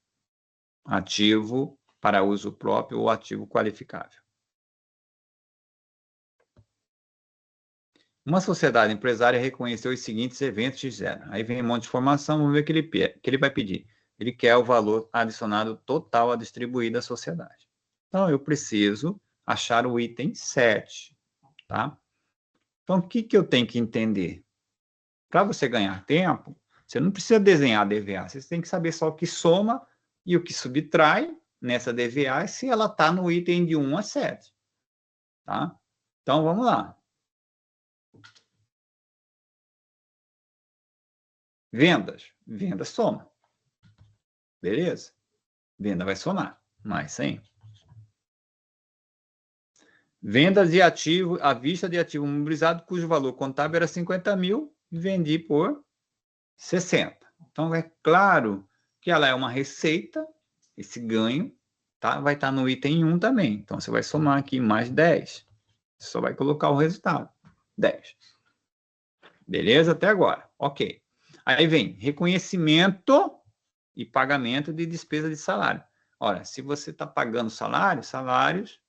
ativo para uso próprio ou ativo qualificável. Uma sociedade empresária reconheceu os seguintes eventos de zero. Aí vem um monte de informação, vamos ver o que ele vai pedir. Ele quer o valor adicionado total a distribuir da sociedade. Então, eu preciso achar o item 7, tá? Então, o que eu tenho que entender? Para você ganhar tempo, você não precisa desenhar a DVA, você tem que saber só o que soma e o que subtrai nessa DVA, se ela está no item de 1 a 7. Tá? Então, vamos lá. Vendas. Venda soma. Beleza? Venda vai somar. Mais 100. Vendas de ativo, à vista de ativo mobilizado, cujo valor contábil era 50 mil, vendi por 60. Então, é claro que ela é uma receita, esse ganho, tá? Vai estar no item 1 também. Então, você vai somar aqui mais 10. Você só vai colocar o resultado. 10. Beleza? Até agora. Ok. Aí vem reconhecimento e pagamento de despesa de salário. Ora, se você está pagando salários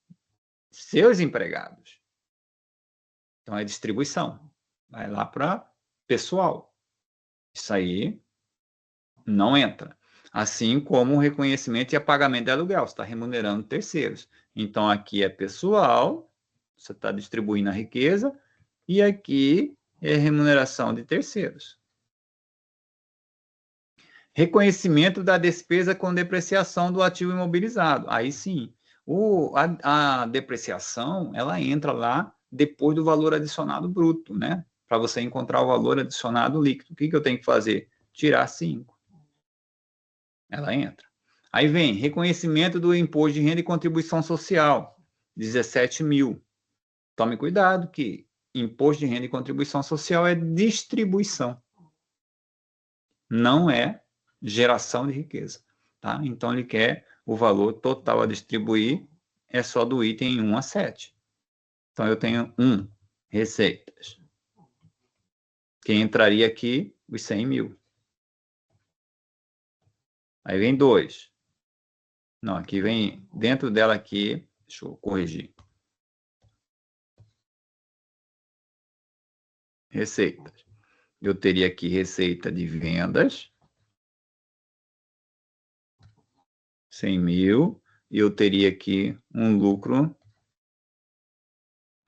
seus empregados. Então, é distribuição. Vai lá para pessoal. Isso aí não entra. Assim como o reconhecimento e pagamento de aluguel. Você está remunerando terceiros. Então, aqui é pessoal, você está distribuindo a riqueza, e aqui é remuneração de terceiros. Reconhecimento da despesa com depreciação do ativo imobilizado. Aí sim, a depreciação, ela entra lá depois do valor adicionado bruto, né? Para você encontrar o valor adicionado líquido. O que eu tenho que fazer? Tirar 5. Ela entra. Aí vem reconhecimento do imposto de renda e contribuição social, 17 mil. Tome cuidado que imposto de renda e contribuição social é distribuição. Não é geração de riqueza, tá? Então, ele quer o valor total a distribuir, é só do item 1 a 7. Então, eu tenho 1, receitas. Que entraria aqui, os 100 mil. Aí vem 2. Não, aqui vem, dentro dela aqui, deixa eu corrigir. Receitas. Eu teria aqui receita de vendas, 100 mil, e eu teria aqui um lucro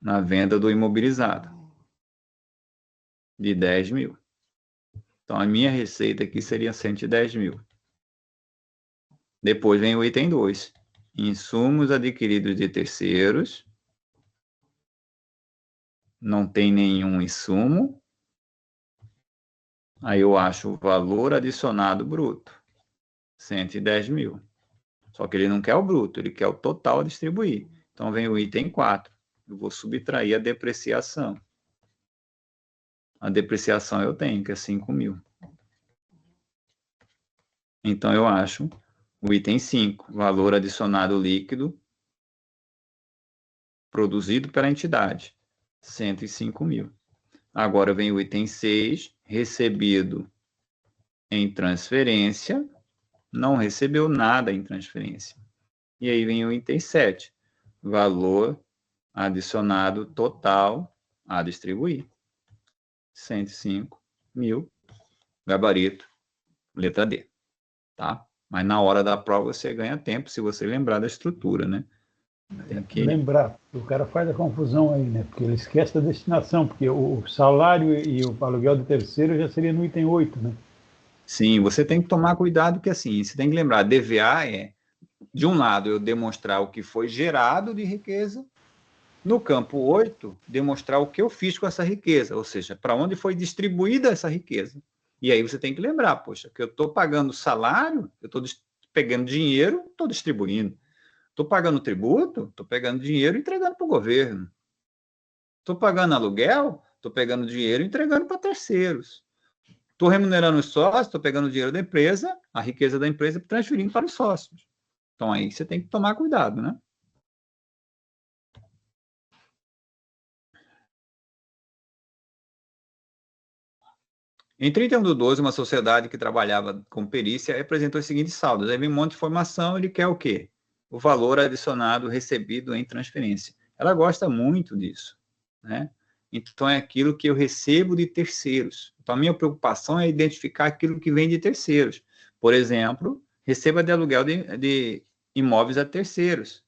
na venda do imobilizado, de 10 mil. Então, a minha receita aqui seria 110 mil. Depois vem o item 2. Insumos adquiridos de terceiros. Não tem nenhum insumo. Aí eu acho o valor adicionado bruto, 110 mil. Só que ele não quer o bruto, ele quer o total a distribuir. Então, vem o item 4. Eu vou subtrair a depreciação. A depreciação eu tenho, que é 5 mil. Então, eu acho o item 5, valor adicionado líquido produzido pela entidade, 105 mil. Agora vem o item 6, recebido em transferência, não recebeu nada em transferência. E aí vem o item 7, valor adicionado total a distribuir, 105 mil, gabarito, letra D, tá? Mas na hora da prova você ganha tempo se você lembrar da estrutura, né? Tem que lembrar, o cara faz a confusão aí, né? Porque ele esquece da destinação, porque o salário e o aluguel de terceiro já seria no item 8, né? Sim, você tem que tomar cuidado que assim, você tem que lembrar, DVA é, de um lado, eu demonstrar o que foi gerado de riqueza, no campo 8, demonstrar o que eu fiz com essa riqueza, ou seja, para onde foi distribuída essa riqueza. E aí você tem que lembrar, poxa, que eu estou pagando salário, eu estou pegando dinheiro, estou distribuindo. Estou pagando tributo, estou pegando dinheiro e entregando para o governo. Estou pagando aluguel, estou pegando dinheiro e entregando para terceiros. Estou remunerando os sócios, estou pegando o dinheiro da empresa, a riqueza da empresa, transferindo para os sócios. Então, aí você tem que tomar cuidado, né? Em 31/12, uma sociedade que trabalhava com perícia apresentou os seguintes saldos. Aí vem um monte de informação, ele quer o quê? O valor adicionado recebido em transferência. Ela gosta muito disso, né? Então, é aquilo que eu recebo de terceiros. Então, a minha preocupação é identificar aquilo que vem de terceiros. Por exemplo, receba de aluguel de imóveis a terceiros.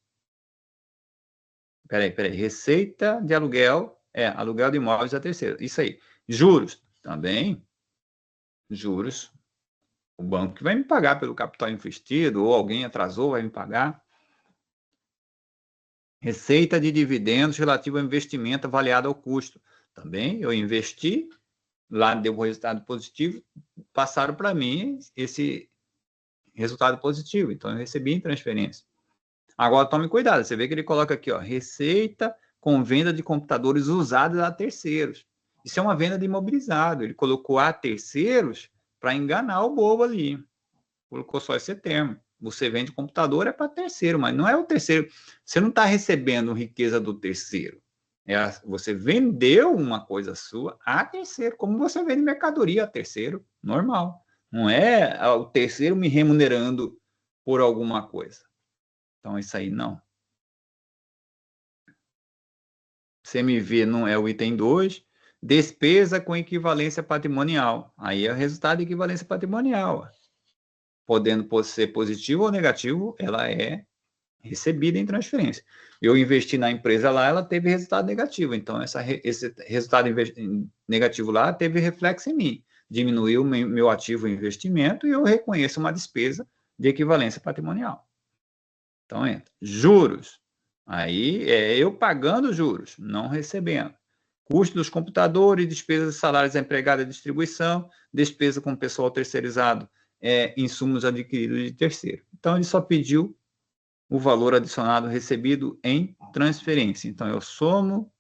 Peraí. Receita de aluguel, aluguel de imóveis a terceiros. Isso aí. Juros, também. Juros, o banco que vai me pagar pelo capital investido, ou alguém atrasou, vai me pagar. Receita de dividendos relativo ao investimento avaliado ao custo. Também eu investi, lá deu um resultado positivo, passaram para mim esse resultado positivo, então eu recebi em transferência. Agora tome cuidado, você vê que ele coloca aqui, ó, receita com venda de computadores usados a terceiros. Isso é uma venda de imobilizado, ele colocou a terceiros para enganar o bobo ali. Colocou só esse termo. Você vende computador é para terceiro, mas não é o terceiro. Você não está recebendo riqueza do terceiro. Você vendeu uma coisa sua a terceiro, como você vende mercadoria a terceiro, normal. Não é o terceiro me remunerando por alguma coisa. Então, isso aí não. CMV não é o item 2. Despesa com equivalência patrimonial. Aí é o resultado de equivalência patrimonial. Podendo ser positivo ou negativo, ela é recebida em transferência. Eu investi na empresa lá, ela teve resultado negativo. Então, esse resultado negativo lá teve reflexo em mim. Diminuiu meu ativo investimento e eu reconheço uma despesa de equivalência patrimonial. Então, entra. Juros. Aí é eu pagando juros, não recebendo. Custo dos computadores, despesas de salários da empregada de distribuição, despesa com pessoal terceirizado, insumos adquiridos de terceiro. Então, ele só pediu o valor adicionado recebido em transferência. Então, eu somo.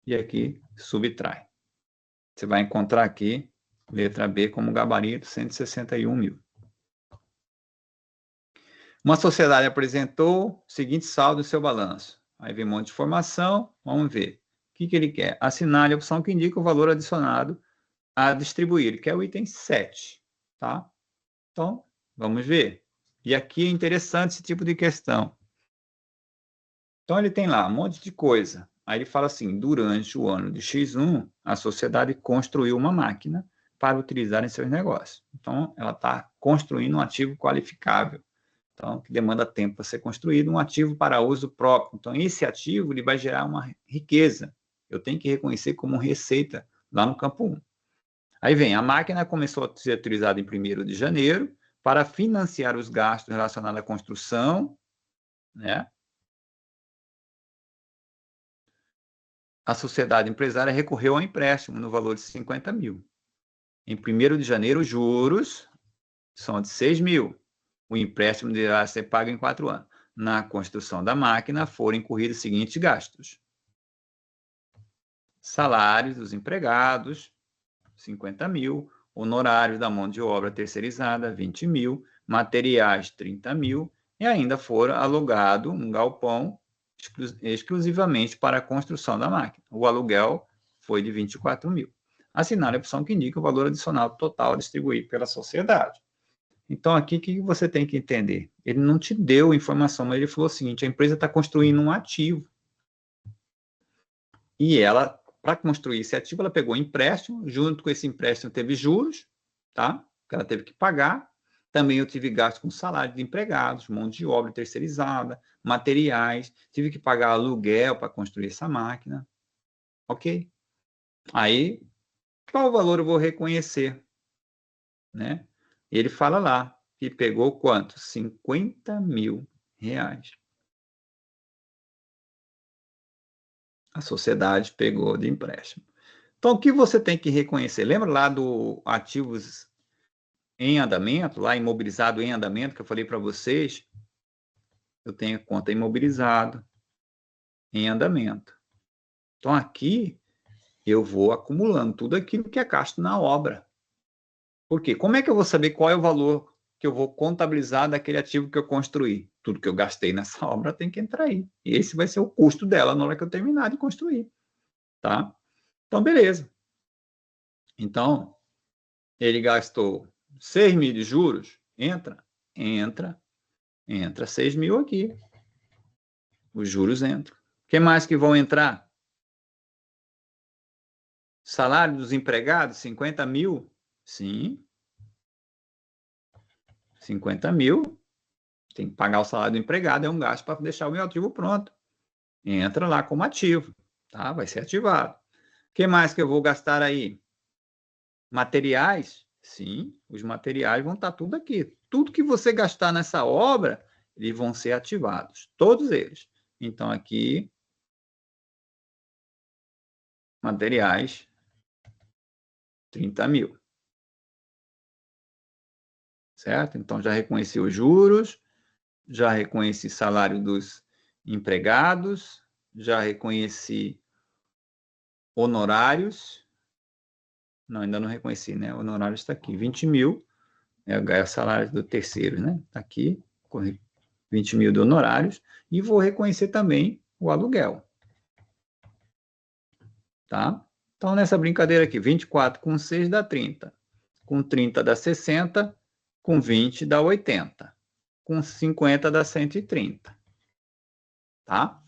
E aqui, subtrai. Você vai encontrar aqui, letra B, como gabarito, 161 mil. Uma sociedade apresentou o seguinte saldo em seu balanço. Aí vem um monte de informação, vamos ver. O que ele quer? Assinar a opção que indica o valor adicionado a distribuir. Ele quer o item 7, tá? Então, vamos ver. E aqui é interessante esse tipo de questão. Então, ele tem lá um monte de coisa. Aí ele fala assim, durante o ano de X1, a sociedade construiu uma máquina para utilizar em seus negócios. Então, ela está construindo um ativo qualificável. Então, que demanda tempo para ser construído, um ativo para uso próprio. Então, esse ativo ele vai gerar uma riqueza. Eu tenho que reconhecer como receita lá no campo 1. Aí vem, a máquina começou a ser utilizada em 1º de janeiro para financiar os gastos relacionados à construção, né? A sociedade empresária recorreu ao empréstimo no valor de 50 mil. Em 1º de janeiro, os juros são de 6 mil. O empréstimo deverá ser pago em 4 anos. Na construção da máquina foram incorridos os seguintes gastos. Salários dos empregados, 50 mil. Honorários da mão de obra terceirizada, 20 mil. Materiais, 30 mil. E ainda foram alugado um galpão exclusivamente para a construção da máquina. O aluguel foi de 24 mil. Assinar a opção que indica o valor adicional total a distribuir pela sociedade. Então, aqui, o que você tem que entender? Ele não te deu informação, mas ele falou o seguinte, a empresa está construindo um ativo. E ela, para construir esse ativo, ela pegou um empréstimo, junto com esse empréstimo teve juros, tá? Que ela teve que pagar. Também eu tive gasto com salário de empregados, mão de obra terceirizada, materiais, tive que pagar aluguel para construir essa máquina. Ok? Aí, qual valor eu vou reconhecer? Né? Ele fala lá que pegou quanto? 50 mil reais. A sociedade pegou de empréstimo. Então, o que você tem que reconhecer? Lembra lá do ativos em andamento, lá imobilizado em andamento, que eu falei para vocês? Eu tenho conta imobilizado em andamento. Então, aqui, eu vou acumulando tudo aquilo que é gasto na obra. Por quê? Como é que eu vou saber qual é o valor que eu vou contabilizar daquele ativo que eu construí? Tudo que eu gastei nessa obra tem que entrar aí. E esse vai ser o custo dela na hora que eu terminar de construir. Tá? Então, beleza. Então, ele gastou 6 mil de juros, entra 6 mil aqui. Os juros entram. O que mais que vão entrar? Salário dos empregados, 50 mil? Sim. 50 mil. Tem que pagar o salário do empregado, é um gasto para deixar o meu ativo pronto. Entra lá como ativo, tá? Vai ser ativado. O que mais que eu vou gastar aí? Materiais? Sim, os materiais vão estar tudo aqui. Tudo que você gastar nessa obra, eles vão ser ativados. Todos eles. Então, aqui, materiais, 30 mil. Certo? Então, já reconheci os juros, já reconheci salário dos empregados, já reconheci honorários. Não, ainda não reconheci, né? O honorário está aqui, 20 mil. É o salário do terceiro, né? Está aqui, 20 mil de honorários. E vou reconhecer também o aluguel. Tá? Então, nessa brincadeira aqui, 24 com 6 dá 30. Com 30 dá 60. Com 20 dá 80. Com 50 dá 130. Tá?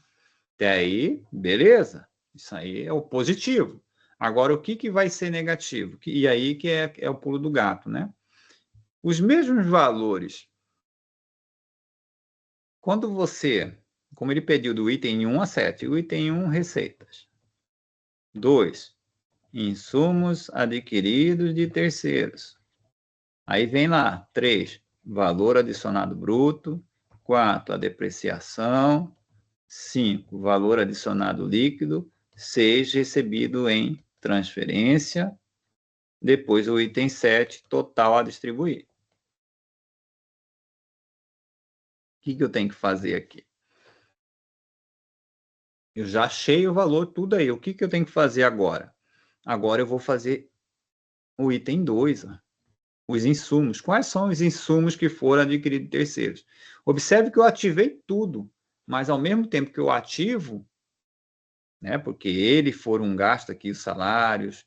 Até aí, beleza. Isso aí é o positivo. Agora, o que vai ser negativo? E aí que é o pulo do gato, né? Os mesmos valores. Quando você, como ele pediu do item 1 a 7, o item 1, receitas. 2, insumos adquiridos de terceiros. Aí vem lá, 3, valor adicionado bruto. 4, a depreciação. 5, valor adicionado líquido. 6, recebido em transferência. Depois o item 7, total a distribuir. O que eu tenho que fazer aqui? Eu já achei o valor tudo aí. O que eu tenho que fazer agora? Agora eu vou fazer o item 2, os insumos. Quais são os insumos que foram adquiridos de terceiros? Observe que eu ativei tudo, mas ao mesmo tempo que eu ativo, né, porque eles foram um gasto aqui, os salários,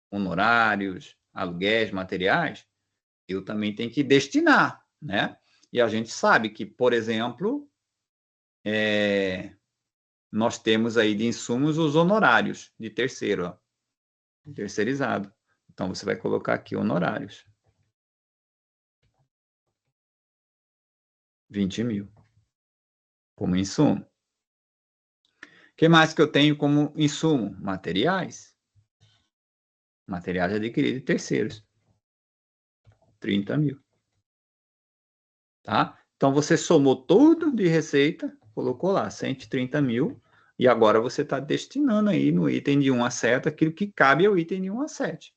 honorários, aluguéis, materiais, eu também tenho que destinar, né? E a gente sabe que, por exemplo, nós temos aí de insumos os honorários de terceiro, ó, terceirizado. Então, você vai colocar aqui honorários. 20 mil. Como insumo. O que mais que eu tenho como insumo? Materiais. Materiais adquiridos de terceiros. 30 mil. Tá? Então, você somou tudo de receita, colocou lá 130 mil, e agora você está destinando aí no item de 1 a 7 aquilo que cabe ao item de 1 a 7.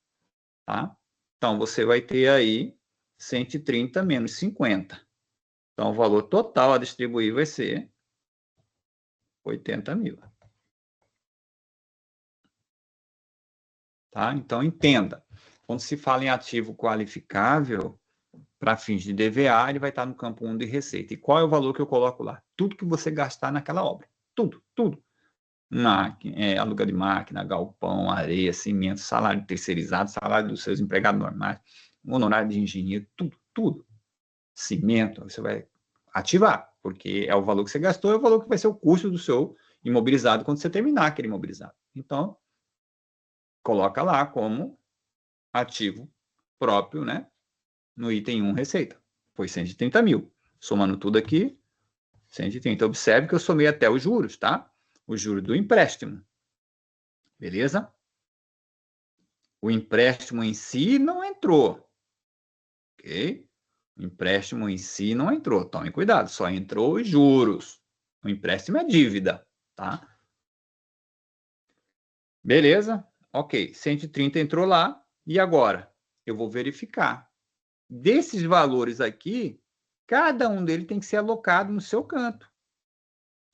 Tá? Então, você vai ter aí 130 menos 50. Então, o valor total a distribuir vai ser 80 mil. Tá? Então, entenda. Quando se fala em ativo qualificável, para fins de DVA, ele vai estar no campo 1 de receita. E qual é o valor que eu coloco lá? Tudo que você gastar naquela obra. Tudo, tudo. Aluguel de máquina, galpão, areia, cimento, salário terceirizado, salário dos seus empregados normais, honorário de engenheiro, tudo, tudo. Cimento, você vai ativar, porque é o valor que você gastou, é o valor que vai ser o custo do seu imobilizado quando você terminar aquele imobilizado. Então, coloca lá como ativo próprio, né? No item 1, receita. Foi 130 mil. Somando tudo aqui, 130. Observe que eu somei até os juros, tá? Os juros do empréstimo. Beleza? O empréstimo em si não entrou. Ok? O empréstimo em si não entrou. Tome cuidado, só entrou os juros. O empréstimo é dívida, tá? Beleza? Ok, 130 entrou lá. E agora? Eu vou verificar. Desses valores aqui, cada um deles tem que ser alocado no seu canto.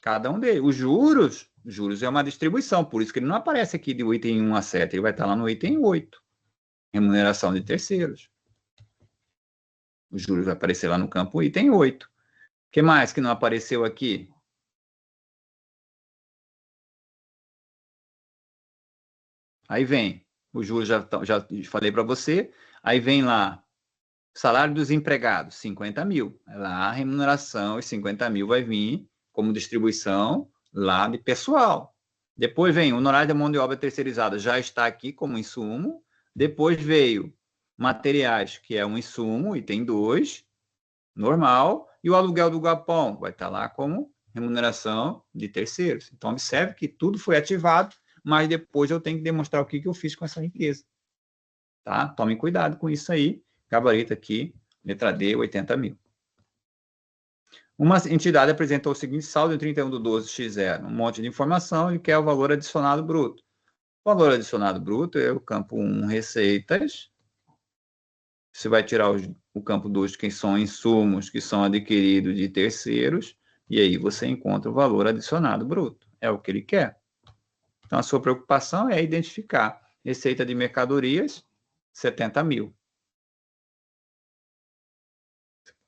Cada um deles. Os juros é uma distribuição, por isso que ele não aparece aqui do item 1 a 7, ele vai estar lá no item 8. Remuneração de terceiros. Os juros vai aparecer lá no campo item 8. O que mais que não apareceu aqui? Aí vem, os juros já falei para você, aí vem lá, salário dos empregados, 50 mil. Lá a remuneração, os 50 mil vai vir como distribuição lá de pessoal. Depois vem o honorário da mão de obra terceirizada, já está aqui como insumo. Depois veio materiais, que é um insumo, item 2, normal. E o aluguel do galpão vai estar lá como remuneração de terceiros. Então, observe que tudo foi ativado, mas depois eu tenho que demonstrar o que eu fiz com essa empresa. Tá? Tome cuidado com isso aí. Gabarito aqui, letra D, 80 mil. Uma entidade apresentou o seguinte saldo em 31/12/X0, um monte de informação e quer o valor adicionado bruto. O valor adicionado bruto é o campo 1, receitas. Você vai tirar o campo 2, que são insumos que são adquiridos de terceiros, e aí você encontra o valor adicionado bruto. É o que ele quer. Então, a sua preocupação é identificar receita de mercadorias, 70 mil.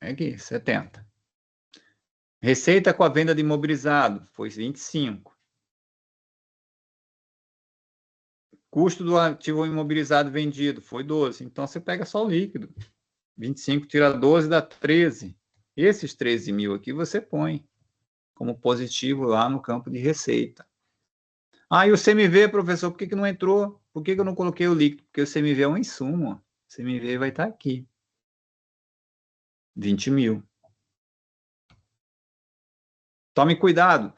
Aqui, 70. Receita com a venda de imobilizado, foi 25. Custo do ativo imobilizado vendido, foi 12. Então, você pega só o líquido. 25 tira 12, dá 13. Esses 13 mil aqui você põe como positivo lá no campo de receita. Ah, e o CMV, professor, por que não entrou? Por que eu não coloquei o líquido? Porque o CMV é um insumo. O CMV vai estar aqui. 20 mil. Tome cuidado.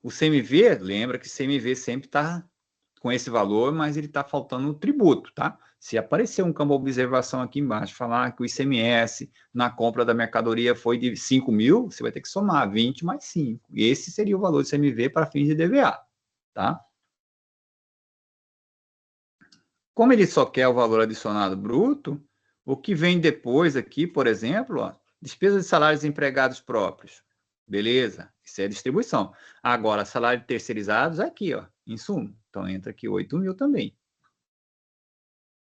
O CMV, lembra que o CMV sempre está com esse valor, mas ele está faltando o tributo, tá? Se aparecer um campo de observação aqui embaixo, falar que o ICMS na compra da mercadoria foi de 5 mil, você vai ter que somar 20 mais 5. E esse seria o valor do CMV para fins de DVA, tá? Como ele só quer o valor adicionado bruto, o que vem depois aqui, por exemplo, ó, despesa de salários de empregados próprios. Beleza, isso é distribuição. Agora, salário de terceirizados, aqui, ó, insumo. Então, entra aqui 8 mil também.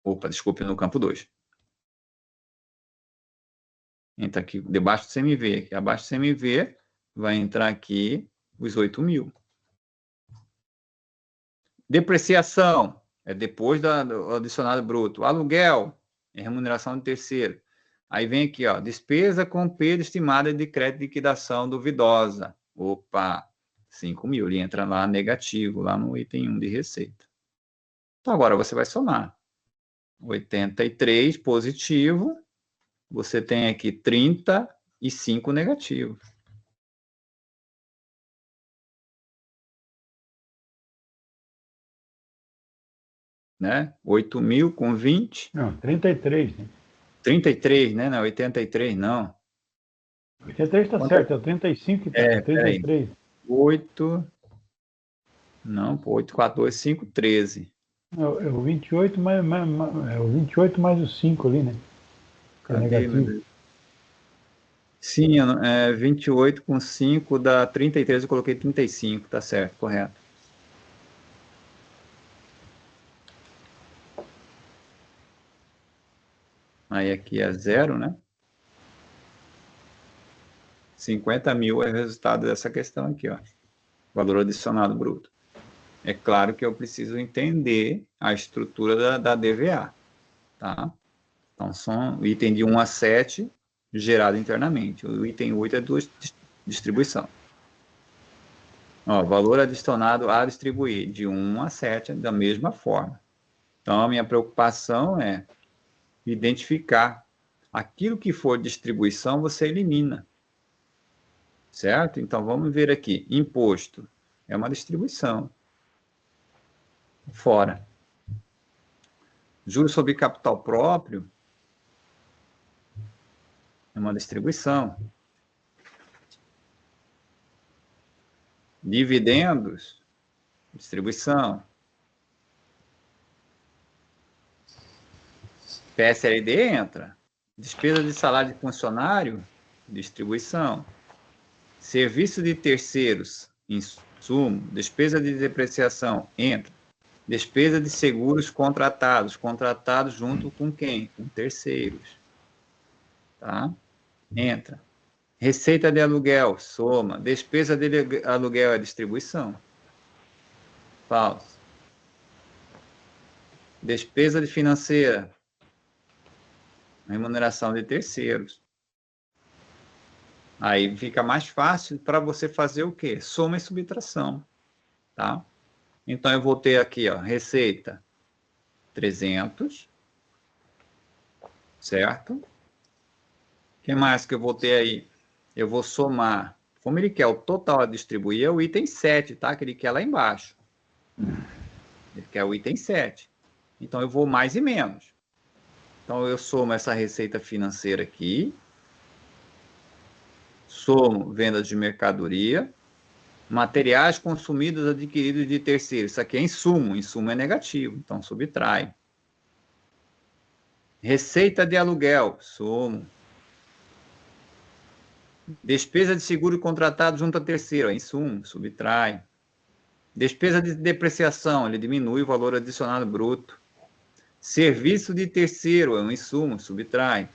Opa, desculpe, no campo 2. Entra aqui debaixo do CMV. Aqui abaixo do CMV, vai entrar aqui os 8 mil. Depreciação. É depois do adicionado bruto. Aluguel é remuneração de terceiro. Aí vem aqui, ó, despesa com perda estimada de crédito de liquidação duvidosa. Opa, 5 mil. Ele entra lá negativo, lá no item 1 de receita. Então, agora você vai somar. 83 positivo. Você tem aqui 35 negativo. Né? 8 mil com 20. Não, 33, né? 33, né? Não, 83 não. 83 está certo, é o 35 que está. É, 33. 8. Não, pô, 8, 4, 2, 5, 13. É o 28 é o 28 mais o 5 ali, né? Que é negativo. Sim, 28 com 5 dá 33, eu coloquei 35, tá certo, correto. Aí aqui é 0, né? 50 mil é o resultado dessa questão aqui, ó. Valor adicionado bruto. É claro que eu preciso entender a estrutura da DVA, tá? Então, são o item de 1 a 7 gerado internamente. O item 8 é distribuição. Ó, valor adicionado a distribuir de 1 a 7 da mesma forma. Então, a minha preocupação é identificar aquilo que for distribuição, você elimina. Certo? Então, vamos ver aqui. Imposto é uma distribuição. Fora. Juros sobre capital próprio é uma distribuição. Dividendos, distribuição. PSLD entra. Despesa de salário de funcionário, distribuição. Serviço de terceiros, insumo. Despesa de depreciação, entra. Despesa de seguros contratados. Contratados junto com quem? Com terceiros. Tá? Entra. Receita de aluguel, soma. Despesa de aluguel é distribuição. Falso. Despesa de financeira. Remuneração de terceiros. Aí fica mais fácil para você fazer o quê? Soma e subtração. Tá? Então, eu vou ter aqui, ó, receita 300. Certo? O que mais que eu vou ter aí? Eu vou somar. Como ele quer o total a distribuir, é o item 7, tá? Que ele quer lá embaixo. Ele quer o item 7. Então, eu vou mais e menos. Então, eu somo essa receita financeira aqui. Somo venda de mercadoria. Materiais consumidos adquiridos de terceiros. Isso aqui é insumo. Insumo é negativo. Então, subtrai. Receita de aluguel. Somo. Despesa de seguro contratado junto a terceiro. É insumo. Subtrai. Despesa de depreciação. Ele diminui o valor adicionado bruto. Serviço de terceiro. É um insumo. Subtrai.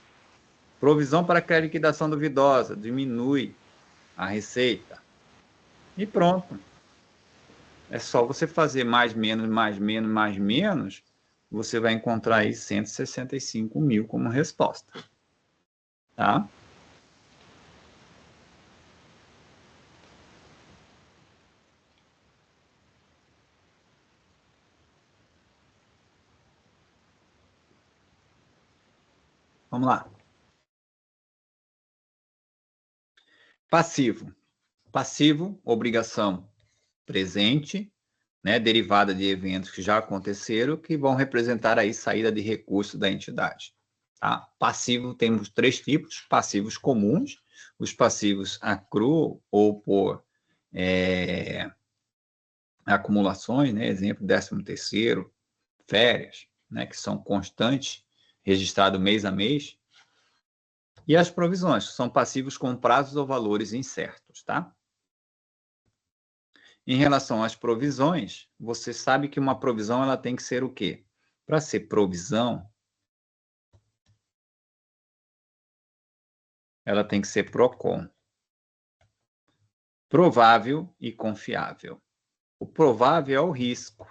Provisão para a liquidação duvidosa. Diminui a receita. E pronto. É só você fazer mais, menos, mais, menos, mais, menos. Você vai encontrar aí 165 mil como resposta. Tá? Vamos lá. Passivo. Passivo, obrigação presente, né, derivada de eventos que já aconteceram, que vão representar aí saída de recursos da entidade. Tá? Passivo, temos 3 tipos: passivos comuns, os passivos accrual ou por acumulações, né, exemplo, 13º, férias, né, que são constantes, registrado mês a mês, e as provisões, que são passivos com prazos ou valores incertos, tá? Em relação às provisões, você sabe que uma provisão ela tem que ser o quê? Para ser provisão, ela tem que ser PROCON. Provável e confiável. O provável é o risco.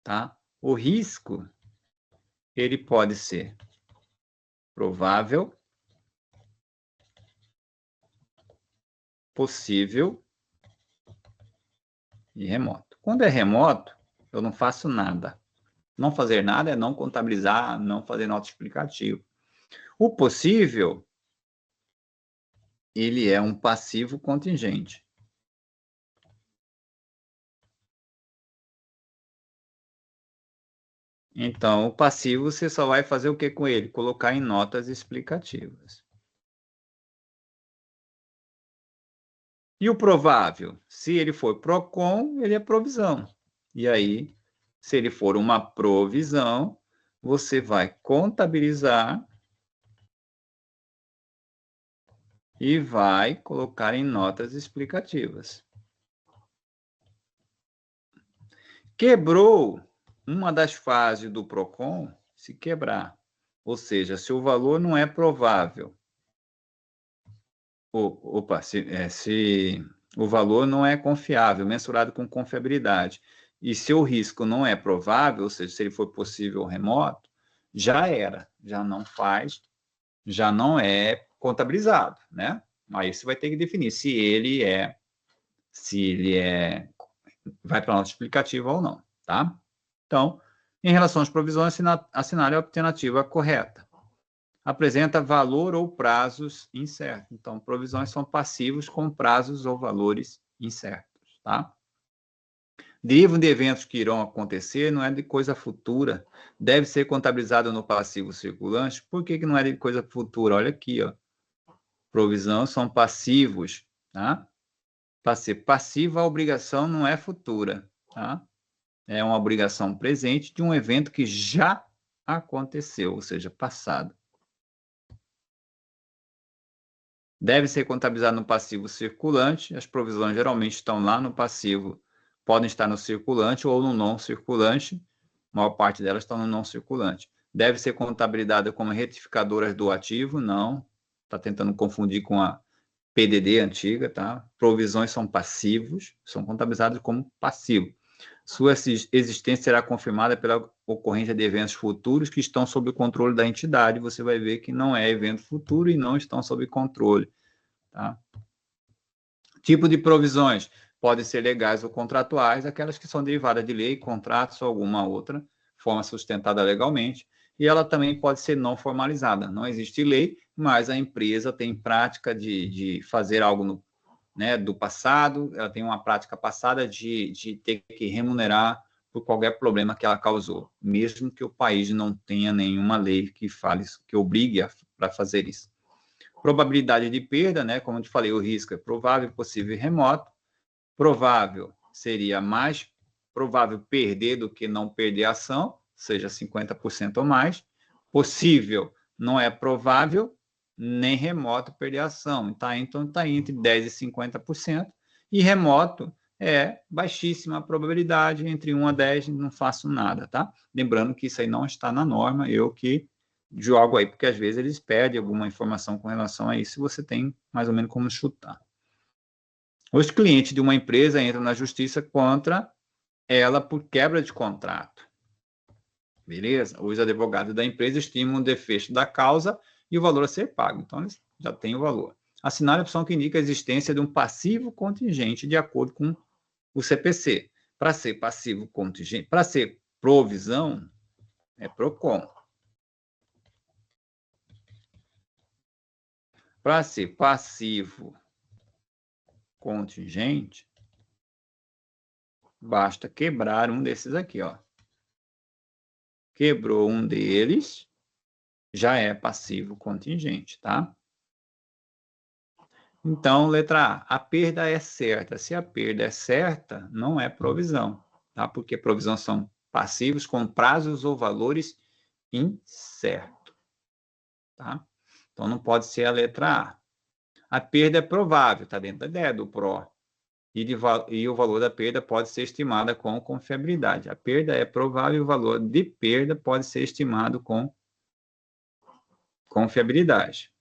Tá? O risco, ele pode ser provável, possível e remoto. Quando é remoto, eu não faço nada. Não fazer nada é não contabilizar, não fazer nota explicativa. O possível, ele é um passivo contingente. Então, o passivo, você só vai fazer o que com ele? Colocar em notas explicativas. E o provável? Se ele for PROCON, ele é provisão. E aí, se ele for uma provisão, você vai contabilizar e vai colocar em notas explicativas. Quebrou uma das fases do PROCON, se quebrar. Ou seja, se o valor não é provável, se o valor não é confiável, mensurado com confiabilidade, e se o risco não é provável, ou seja, se ele for possível ou remoto, já era, já não faz, já não é contabilizado, né? Aí você vai ter que definir se ele vai para a nota explicativa ou não, tá? Então, em relação às provisões, assinale a alternativa correta. Apresenta valor ou prazos incertos. Então, provisões são passivos com prazos ou valores incertos, tá? Derivam de eventos que irão acontecer, não é de coisa futura. Deve ser contabilizado no passivo circulante. Por que não é de coisa futura? Olha aqui, ó. Provisão são passivos, tá? Para ser passiva, a obrigação não é futura, tá? É uma obrigação presente de um evento que já aconteceu, ou seja, passado. Deve ser contabilizado no passivo circulante. As provisões geralmente estão lá no passivo, podem estar no circulante ou no não circulante. A maior parte delas estão no não circulante. Deve ser contabilizada como retificadoras do ativo? Não. Está tentando confundir com a PDD antiga, tá? Provisões são passivos, são contabilizados como passivo. Sua existência será confirmada pela ocorrência de eventos futuros que estão sob o controle da entidade. Você vai ver que não é evento futuro e não estão sob controle. Tá? Tipo de provisões podem ser legais ou contratuais, aquelas que são derivadas de lei, contratos ou alguma outra forma sustentada legalmente. E ela também pode ser não formalizada. Não existe lei, mas a empresa tem prática de fazer algo no do passado, ela tem uma prática passada de ter que remunerar por qualquer problema que ela causou, mesmo que o país não tenha nenhuma lei que fale isso, que obrigue para fazer isso. Probabilidade de perda, como eu te falei, o risco é provável, possível e remoto. Provável seria mais provável perder do que não perder a ação, seja 50% ou mais. Possível não é provável, nem remoto perder a ação. Então, está entre 10% e 50%. E remoto é baixíssima probabilidade, entre 1 a 10, não faço nada, tá? Lembrando que isso aí não está na norma, eu que jogo aí, porque às vezes eles pedem alguma informação com relação a isso, você tem mais ou menos como chutar. Os clientes de uma empresa entram na justiça contra ela por quebra de contrato. Beleza? Os advogados da empresa estimam o desfecho da causa e o valor a ser pago. Então, eles já têm o valor. Assinar a opção que indica a existência de um passivo contingente de acordo com o CPC. Para ser passivo contingente, para ser provisão, é PROCON. Para ser passivo contingente, basta quebrar um desses aqui, ó. Quebrou um deles, já é passivo contingente, tá? Então, letra A perda é certa. Se a perda é certa, não é provisão, tá? Porque provisão são passivos com prazos ou valores incertos, tá? Então, não pode ser a letra A. A perda é provável, está dentro da ideia do PRO. E o valor da perda pode ser estimada com confiabilidade. A perda é provável e o valor de perda pode ser estimado com confiabilidade.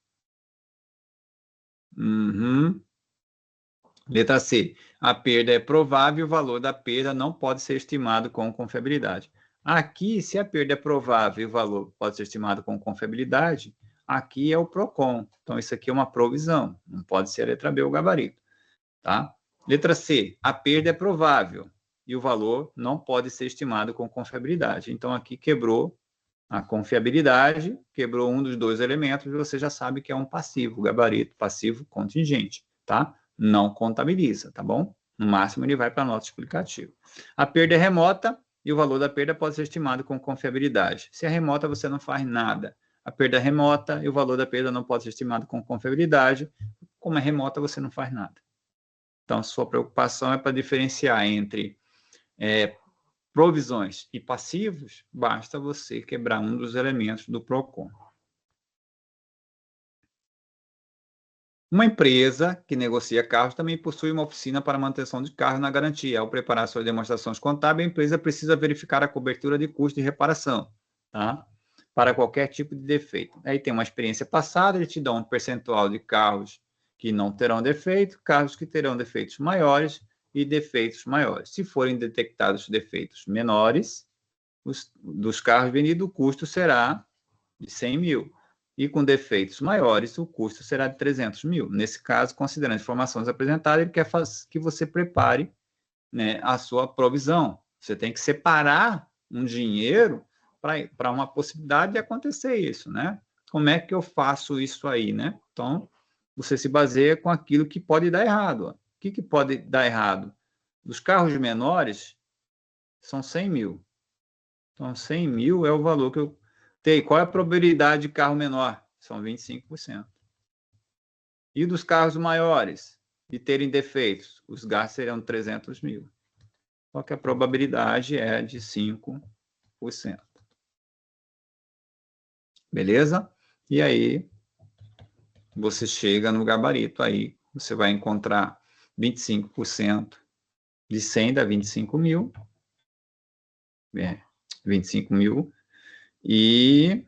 Letra C. A perda é provável e o valor da perda não pode ser estimado com confiabilidade. Aqui, se a perda é provável e o valor pode ser estimado com confiabilidade, aqui é o PROCON. Então, isso aqui é uma provisão. Não pode ser a letra B, o gabarito. Tá? Letra C. A perda é provável e o valor não pode ser estimado com confiabilidade. Então, aqui quebrou a confiabilidade, quebrou um dos dois elementos, e você já sabe que é um passivo, gabarito passivo contingente, tá? Não contabiliza, tá bom? No máximo, ele vai para a nota explicativa. A perda é remota e o valor da perda pode ser estimado com confiabilidade. Se é remota, você não faz nada. A perda é remota e o valor da perda não pode ser estimado com confiabilidade. Como é remota, você não faz nada. Então, sua preocupação é para diferenciar entre provisões e passivos, basta você quebrar um dos elementos do PROCON. Uma empresa que negocia carros também possui uma oficina para manutenção de carros na garantia. Ao preparar suas demonstrações contábeis, a empresa precisa verificar a cobertura de custo de reparação, tá? Para qualquer tipo de defeito. Aí tem uma experiência passada, ele te dá um percentual de carros que não terão defeito, carros que terão defeitos maiores e defeitos maiores. Se forem detectados defeitos menores, dos carros vendidos, o custo será de 100 mil. E com defeitos maiores, o custo será de 300 mil. Nesse caso, considerando as informações apresentadas, ele quer que você prepare, a sua provisão. Você tem que separar um dinheiro para uma possibilidade de acontecer isso, né? Como é que eu faço isso aí, né? Então, você se baseia com aquilo que pode dar errado. Ó. O que pode dar errado? Os carros menores são 100 mil. Então, 100 mil é o valor que eu tenho. Qual é a probabilidade de carro menor? São 25%. E dos carros maiores de terem defeitos? Os gastos serão 300 mil. Só que a probabilidade é de 5%. Beleza? E aí, você chega no gabarito. Aí você vai encontrar 25% de 100 dá 25 mil. 25 mil. E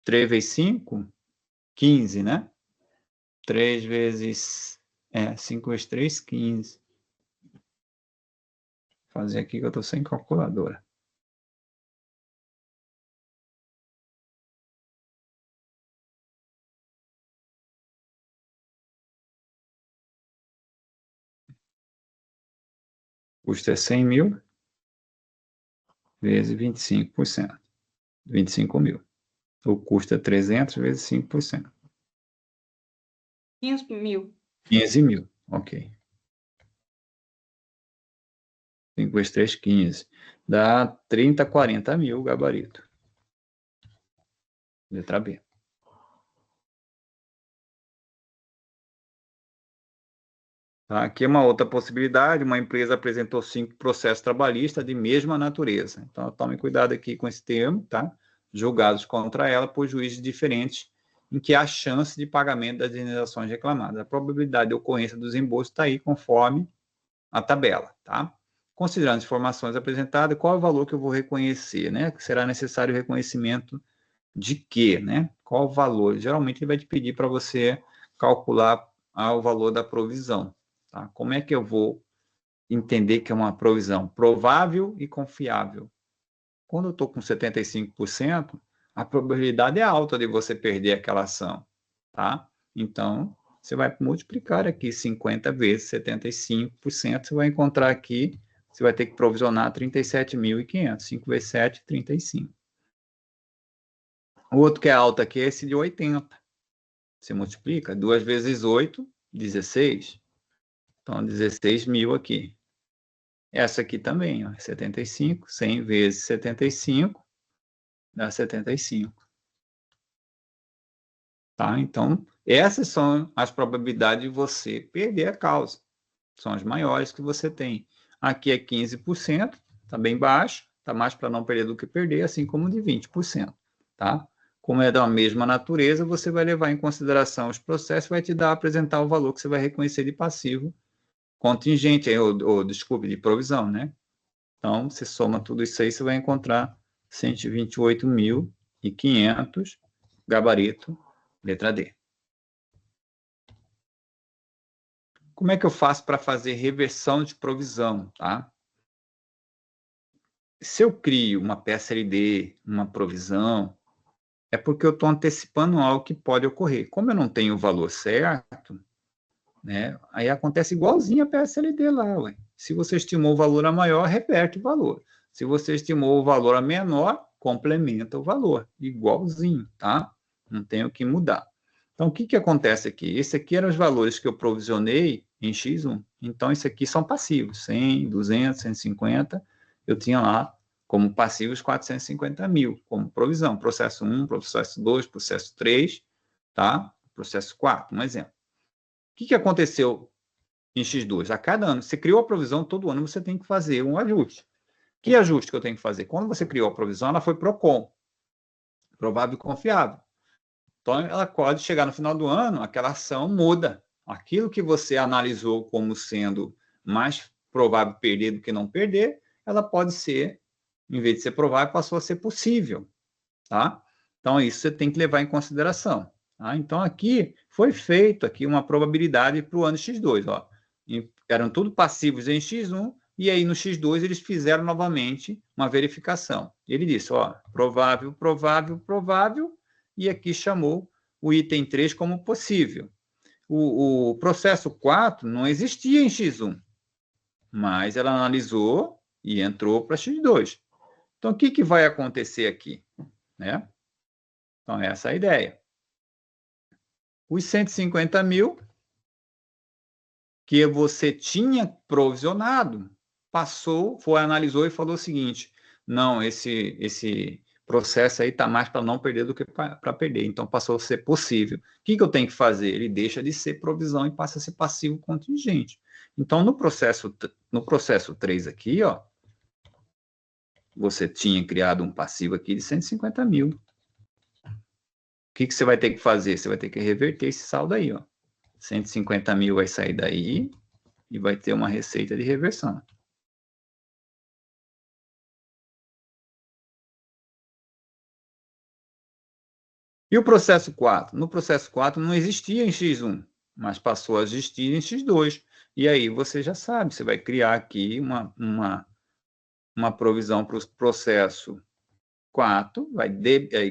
3 vezes 5, 15, né? 3 vezes... 5 vezes 3, 15. Vou fazer aqui que eu estou sem calculadora. Custo é 100 mil vezes 25%. 25 mil. O custo é 300 vezes 5%. 15 mil. 15 mil, ok. 5 vezes 3, 15. Dá 30, 40 mil o gabarito. Letra B. Tá? Aqui é uma outra possibilidade. Uma empresa apresentou 5 processos trabalhistas de mesma natureza. Então, tome cuidado aqui com esse termo, tá? Julgados contra ela por juízes diferentes, em que há chance de pagamento das indenizações reclamadas. A probabilidade de ocorrência dos reembolsos está aí conforme a tabela, tá? Considerando as informações apresentadas, qual é o valor que eu vou reconhecer, né? Será necessário o reconhecimento de quê, né? Qual o valor? Geralmente ele vai te pedir para você calcular o valor da provisão, tá? Como é que eu vou entender que é uma provisão? Provável e confiável. Quando eu estou com 75%, a probabilidade é alta de você perder aquela ação, tá? Então, você vai multiplicar aqui 50 vezes 75%, você vai encontrar aqui, você vai ter que provisionar 37.500. 5 vezes 7, 35. O outro que é alto aqui é esse de 80. Você multiplica, 2 vezes 8, 16. Então, 16 mil aqui. Essa aqui também, ó, 75, 100 vezes 75, dá 75. Tá? Então, essas são as probabilidades de você perder a causa. São as maiores que você tem. Aqui é 15%, está bem baixo, está mais para não perder do que perder, assim como de 20%. Tá? Como é da mesma natureza, você vai levar em consideração os processos, vai te dar, apresentar o valor que você vai reconhecer de passivo contingente, ou desculpe, de provisão, né? Então, você soma tudo isso aí, você vai encontrar 128.500, gabarito, letra D. Como é que eu faço para fazer reversão de provisão, tá? Se eu crio uma PSLD, uma provisão, é porque eu estou antecipando algo que pode ocorrer. Como eu não tenho o valor certo, né, aí acontece igualzinho a PSLD lá, ué. Se você estimou o valor a maior, reverte o valor. Se você estimou o valor a menor, complementa o valor, igualzinho, tá? Não tem o que mudar. Então, o que acontece aqui? Esse aqui eram os valores que eu provisionei em X1. Então, isso aqui são passivos, 100, 200, 150. Eu tinha lá como passivos 450 mil, como provisão. Processo 1, processo 2, processo 3, tá? Processo 4, um exemplo. O que aconteceu em X2? A cada ano, você criou a provisão, todo ano você tem que fazer um ajuste. Que ajuste que eu tenho que fazer? Quando você criou a provisão, ela foi PROCON, provável e confiável. Então, ela pode chegar no final do ano, aquela ação muda. Aquilo que você analisou como sendo mais provável perder do que não perder, ela pode ser, em vez de ser provável, passou a ser possível. Tá? Então, isso você tem que levar em consideração. Tá? Então, aqui foi feito aqui uma probabilidade para o ano X2. Ó. Eram tudo passivos em X1, e aí no X2 eles fizeram novamente uma verificação. Ele disse, ó, provável, provável, provável, e aqui chamou o item 3 como possível. O processo 4 não existia em X1, mas ela analisou e entrou para X2. Então, o que vai acontecer aqui? Né? Então, essa é a ideia. Os 150 mil que você tinha provisionado, passou, analisou e falou o seguinte, não, esse processo aí está mais para não perder do que para perder, então passou a ser possível. O que eu tenho que fazer? Ele deixa de ser provisão e passa a ser passivo contingente. Então, no processo 3 aqui, ó, você tinha criado um passivo aqui de 150 mil. que você vai ter que fazer? Você vai ter que reverter esse saldo aí, ó. 150 mil vai sair daí e vai ter uma receita de reversão. E o processo 4? No processo 4 não existia em X1, mas passou a existir em X2. E aí você já sabe, você vai criar aqui uma provisão para o processo 4, vai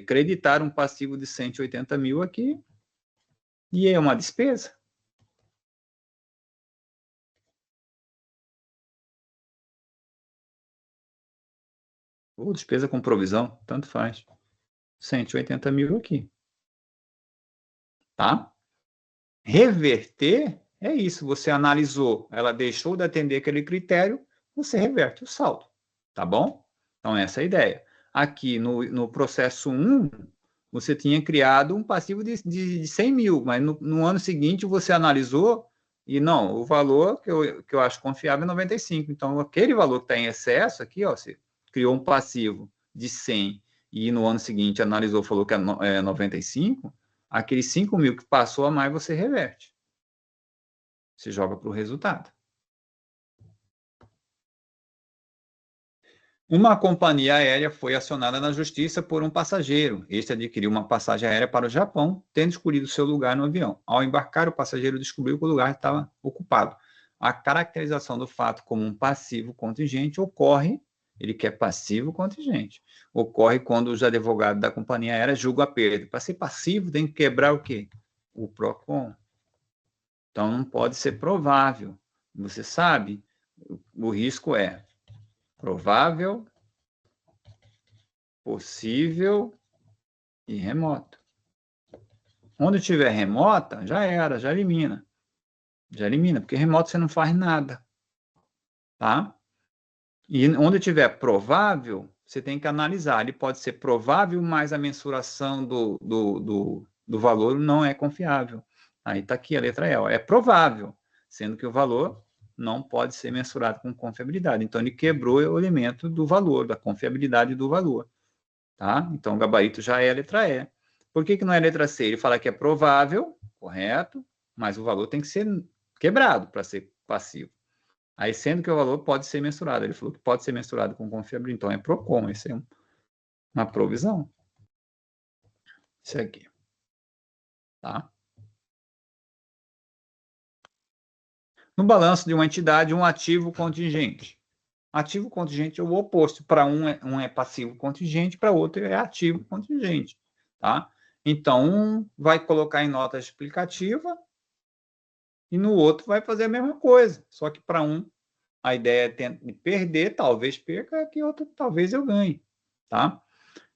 creditar um passivo de 180 mil aqui, e é uma despesa. Ou despesa com provisão, tanto faz. 180 mil aqui. Tá? Reverter é isso. Você analisou, ela deixou de atender aquele critério, você reverte o saldo. Tá bom? Então, essa é a ideia. Aqui no processo 1, você tinha criado um passivo de 100 mil, mas no ano seguinte você analisou e não, o valor que eu acho confiável é 95. Então, aquele valor que está em excesso aqui, ó, você criou um passivo de 100 e no ano seguinte analisou, falou que é 95, aqueles 5 mil que passou a mais você reverte. Você joga para o resultado. Uma companhia aérea foi acionada na justiça por um passageiro. Este adquiriu uma passagem aérea para o Japão, tendo escolhido seu lugar no avião. Ao embarcar, o passageiro descobriu que o lugar estava ocupado. A caracterização do fato como um passivo contingente ocorre, ele quer passivo contingente, ocorre quando os advogados da companhia aérea julgam a perda. Para ser passivo, tem que quebrar o quê? O PROCON. Então, não pode ser provável. Você sabe, o risco é provável, possível e remoto. Onde tiver remota, já era, já elimina. Já elimina, porque remoto você não faz nada. Tá? E onde tiver provável, você tem que analisar. Ele pode ser provável, mas a mensuração do valor não é confiável. Aí está aqui a letra E. Ó. É provável, sendo que o valor não pode ser mensurado com confiabilidade. Então, ele quebrou o elemento do valor, da confiabilidade do valor. Tá? Então, o gabarito já é a letra E. Por que não é a letra C? Ele fala que é provável, correto, mas o valor tem que ser quebrado para ser passivo. Aí, sendo que o valor pode ser mensurado. Ele falou que pode ser mensurado com confiabilidade. Então, é PROCON. Essa é uma provisão. Isso aqui. Tá? No balanço de uma entidade, um ativo contingente. Ativo contingente é o oposto. Para um é passivo contingente, para outro é ativo contingente. Tá? Então, um vai colocar em nota explicativa e no outro vai fazer a mesma coisa. Só que para um, a ideia é de perder, talvez perca, que outro talvez eu ganhe. Tá?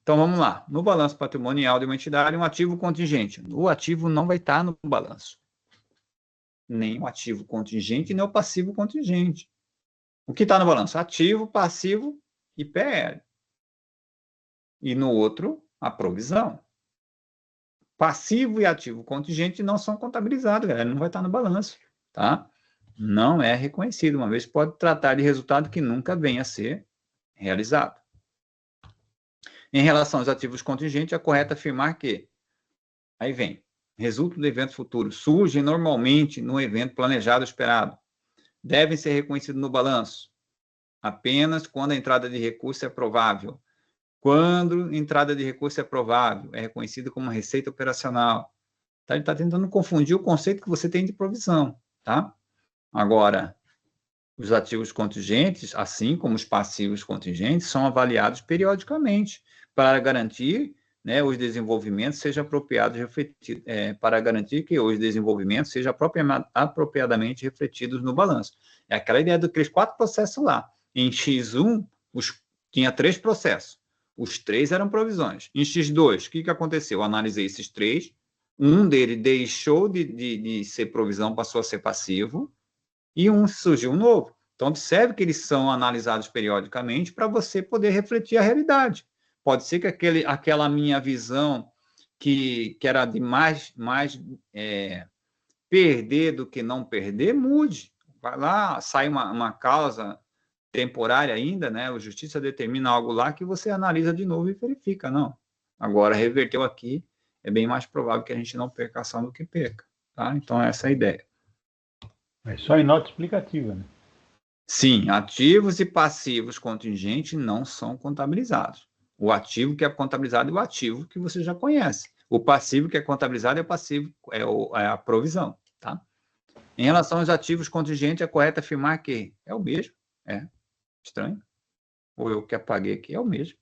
Então, vamos lá. No balanço patrimonial de uma entidade, um ativo contingente. O ativo não vai estar no balanço. Nem o ativo contingente, nem o passivo contingente. O que está no balanço? Ativo, passivo e PL. E no outro, a provisão. Passivo e ativo contingente não são contabilizados, galera. Não vai estar no balanço. Tá? Não é reconhecido. Uma vez pode tratar de resultado que nunca venha a ser realizado. Em relação aos ativos contingentes, é correto afirmar que, aí vem, resultado do evento futuro, surgem normalmente no evento planejado esperado. Devem ser reconhecidos no balanço apenas quando a entrada de recurso é provável. Quando a entrada de recurso é provável, é reconhecido como receita operacional. Tá? Ele está tentando confundir o conceito que você tem de provisão. Tá? Agora, os ativos contingentes, assim como os passivos contingentes, são avaliados periodicamente para garantir, né, os desenvolvimentos sejam apropriados, para garantir que os desenvolvimentos sejam apropriadamente refletidos no balanço. É aquela ideia daqueles 4 processos lá. Em X1, tinha 3 processos. Os 3 eram provisões. Em X2, o que aconteceu? Eu analisei esses 3. Um deles deixou de ser provisão, passou a ser passivo. E surgiu um novo. Então, observe que eles são analisados periodicamente para você poder refletir a realidade. Pode ser que aquela minha visão, que era de mais perder do que não perder, mude. Vai lá, sai uma causa temporária ainda, né? A justiça determina algo lá que você analisa de novo e verifica. Não. Agora, reverteu aqui, é bem mais provável que a gente não perca a ação do que perca, tá? Então, essa é a ideia. É só em nota explicativa, né? Sim, ativos e passivos contingentes não são contabilizados. O ativo que é contabilizado é o ativo que você já conhece. O passivo que é contabilizado é o passivo, é a provisão, tá? Em relação aos ativos contingentes, é correto afirmar que é o mesmo. É estranho. Ou eu que apaguei aqui, é o mesmo.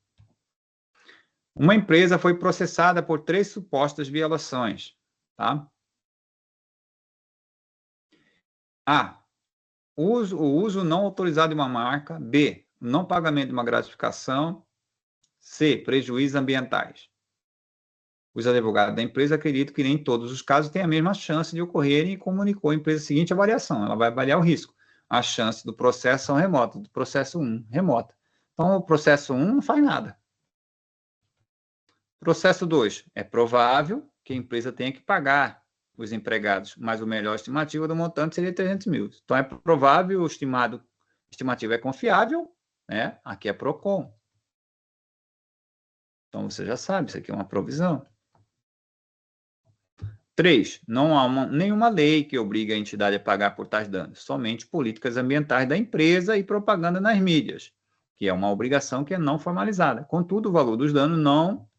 Uma empresa foi processada por 3 supostas violações, tá? A. O uso não autorizado de uma marca. B. Não pagamento de uma gratificação. C. Prejuízos ambientais. Os advogados da empresa acreditam que nem todos os casos têm a mesma chance de ocorrerem e comunicou à empresa a seguinte avaliação. Ela vai avaliar o risco. As chances do processo são remotas. Do processo 1, remota. Então, o processo 1 não faz nada. Processo 2. É provável que a empresa tenha que pagar os empregados, mas o melhor estimativa do montante seria 300 mil. Então, é provável, o estimativa é confiável, né? Aqui é PROCON. Então, você já sabe, isso aqui é uma provisão. 3. Não há nenhuma lei que obrigue a entidade a pagar por tais danos, somente políticas ambientais da empresa e propaganda nas mídias, que é uma obrigação que é não formalizada. Contudo, o valor dos danos não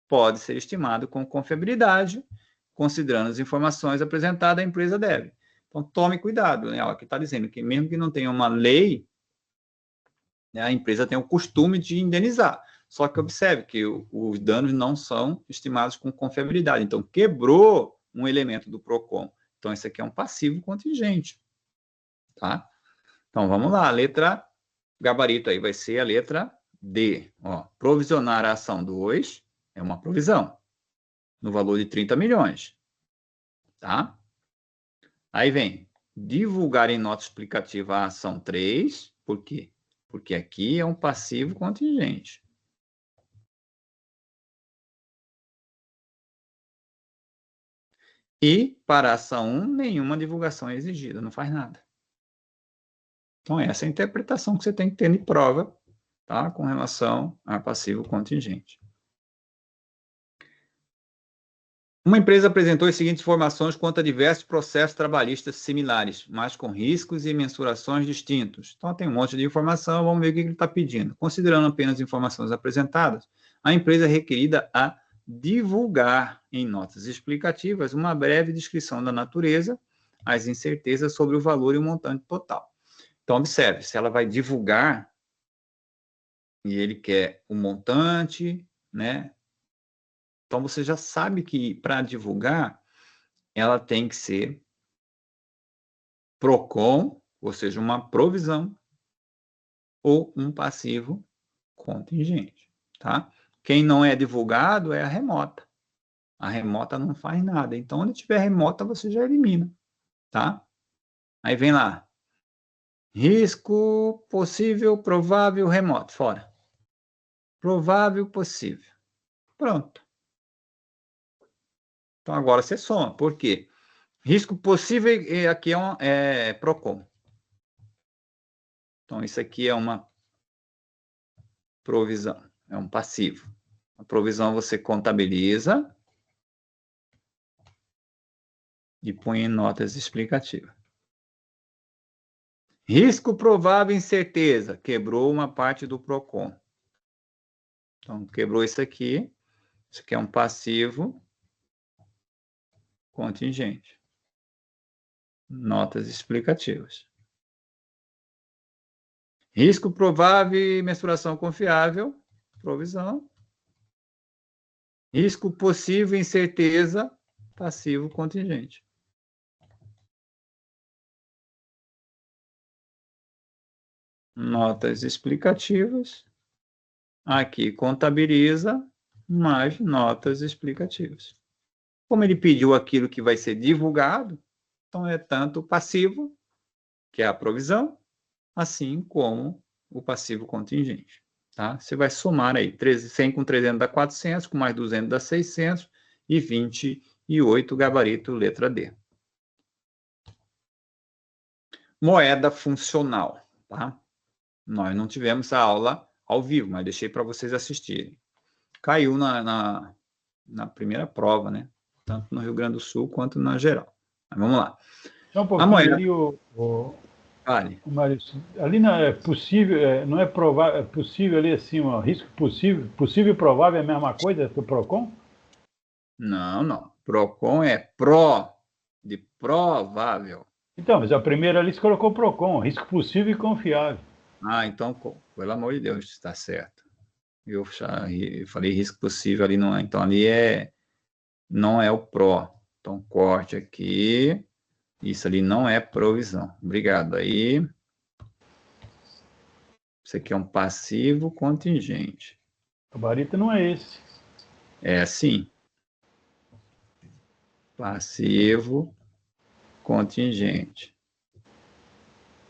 pode ser estimado com confiabilidade, considerando as informações apresentadas, a empresa deve. Então, tome cuidado, né? Aqui está dizendo que mesmo que não tenha uma lei, né, a empresa tem o costume de indenizar. Só que observe que os danos não são estimados com confiabilidade. Então, quebrou um elemento do PROCON. Então, esse aqui é um passivo contingente. Tá? Então, vamos lá. A letra gabarito aí vai ser a letra D. Ó, provisionar a ação 2 é uma provisão no valor de 30 milhões. Tá? Aí vem divulgar em nota explicativa a ação 3. Por quê? Porque aqui é um passivo contingente. E, para a ação 1, nenhuma divulgação é exigida, não faz nada. Então, essa é a interpretação que você tem que ter de prova, tá? Com relação a passivo contingente. Uma empresa apresentou as seguintes informações quanto a diversos processos trabalhistas similares, mas com riscos e mensurações distintos. Então, tem um monte de informação, vamos ver o que ele está pedindo. Considerando apenas as informações apresentadas, a empresa é requerida a divulgar em notas explicativas uma breve descrição da natureza, as incertezas sobre o valor e o montante total. Então, observe, se ela vai divulgar e ele quer o montante, né? Então, você já sabe que para divulgar, ela tem que ser PROCON, ou seja, uma provisão, ou um passivo contingente, tá? Quem não é divulgado é a remota. A remota não faz nada. Então, onde tiver remota, você já elimina, tá? Aí vem lá. Risco possível, provável, remoto. Fora. Provável, possível. Pronto. Então, agora você soma. Por quê? Risco possível, aqui é PROCON. Então, isso aqui é uma provisão. É um passivo. A provisão você contabiliza e põe em notas explicativas. Risco provável incerteza. Quebrou uma parte do PROCON. Então, quebrou isso aqui. Isso aqui é um passivo contingente. Notas explicativas. Risco provável e mensuração confiável. Provisão. Risco possível e incerteza. Passivo contingente. Notas explicativas. Aqui contabiliza mais notas explicativas. Como ele pediu aquilo que vai ser divulgado, então é tanto o passivo, que é a provisão, assim como o passivo contingente. Tá? Você vai somar aí 100 com 300 dá 400, com mais 200 dá 600 e 28 gabarito letra D. Moeda funcional. Tá? Nós não tivemos a aula ao vivo, mas deixei para vocês assistirem. Caiu na primeira prova, né? Tanto no Rio Grande do Sul quanto na geral. Mas vamos lá. Só um pouquinho moeda- ali, Vale. Maurício, ali não é possível, não é provável, é possível ali assim, um risco possível e provável é a mesma coisa que o PROCON? Não. PROCON é pró, de provável. Então, mas a primeira ali se colocou PROCON, risco possível e confiável. Ah, então, pelo amor de Deus, está certo. Eu falei risco possível ali, não é. Então, ali não é o pró. Então, corte aqui. Isso ali não é provisão. Obrigado. Aí, isso aqui é um passivo contingente. O gabarito não é esse. É assim. Passivo contingente.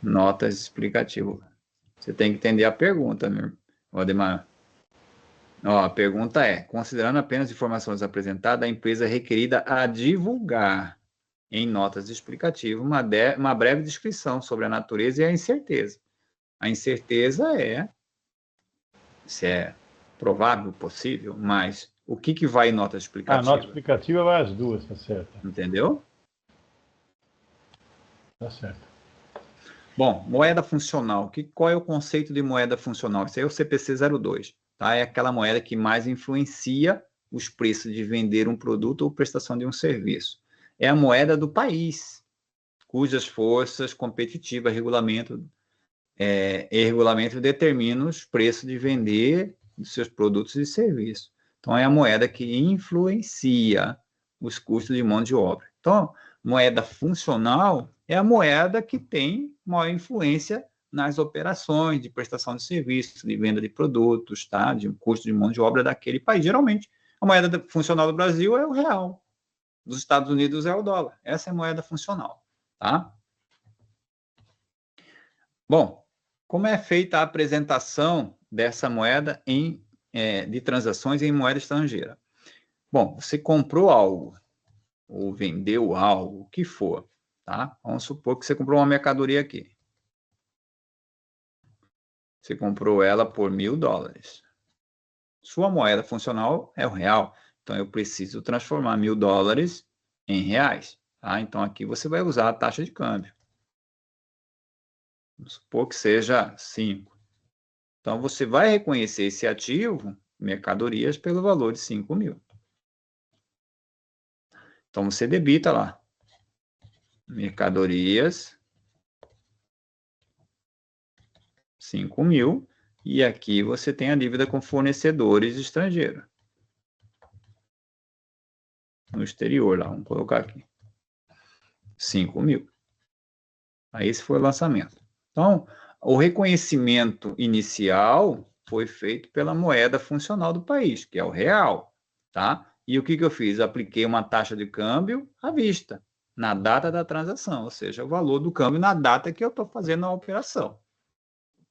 Notas explicativas. Você tem que entender a pergunta, meu Ademar. Ó, a pergunta é: considerando apenas informações apresentadas, a empresa é requerida a divulgar em notas explicativas uma breve descrição sobre a natureza e a incerteza. A incerteza é se é provável, possível, mas o que vai em nota A explicativa? nota explicativa vai as duas, tá certo. Entendeu? Tá certo. Bom, moeda funcional. Qual é o conceito de moeda funcional? Isso aí é o CPC 02. Tá? É aquela moeda que mais influencia os preços de vender um produto ou prestação de um serviço. É a moeda do país, cujas forças competitivas, regulamento determinam os preços de vender os seus produtos e serviços. Então, é a moeda que influencia os custos de mão de obra. Então, moeda funcional é a moeda que tem maior influência nas operações de prestação de serviços, de venda de produtos, tá? De custo de mão de obra daquele país. Geralmente, a moeda funcional do Brasil é o real, dos Estados Unidos é o dólar. Essa é a moeda funcional, tá? Bom, como é feita a apresentação dessa moeda de transações em moeda estrangeira? Bom, você comprou algo, ou vendeu algo, o que for, tá? Vamos supor que você comprou uma mercadoria aqui. Você comprou ela por $1.000. Sua moeda funcional é o real, então eu preciso transformar $1.000 em reais, tá? Então aqui você vai usar a taxa de câmbio. Vamos supor que seja 5. Então, você vai reconhecer esse ativo, mercadorias, pelo valor de 5.000. Então, você debita lá. Mercadorias, 5.000. E aqui você tem a dívida com fornecedores estrangeiros. No exterior, lá, vamos colocar aqui. 5.000. Aí esse foi o lançamento. Então, o reconhecimento inicial foi feito pela moeda funcional do país, que é o real, tá? E o que eu fiz? Apliquei uma taxa de câmbio à vista, na data da transação, ou seja, o valor do câmbio na data que eu estou fazendo a operação.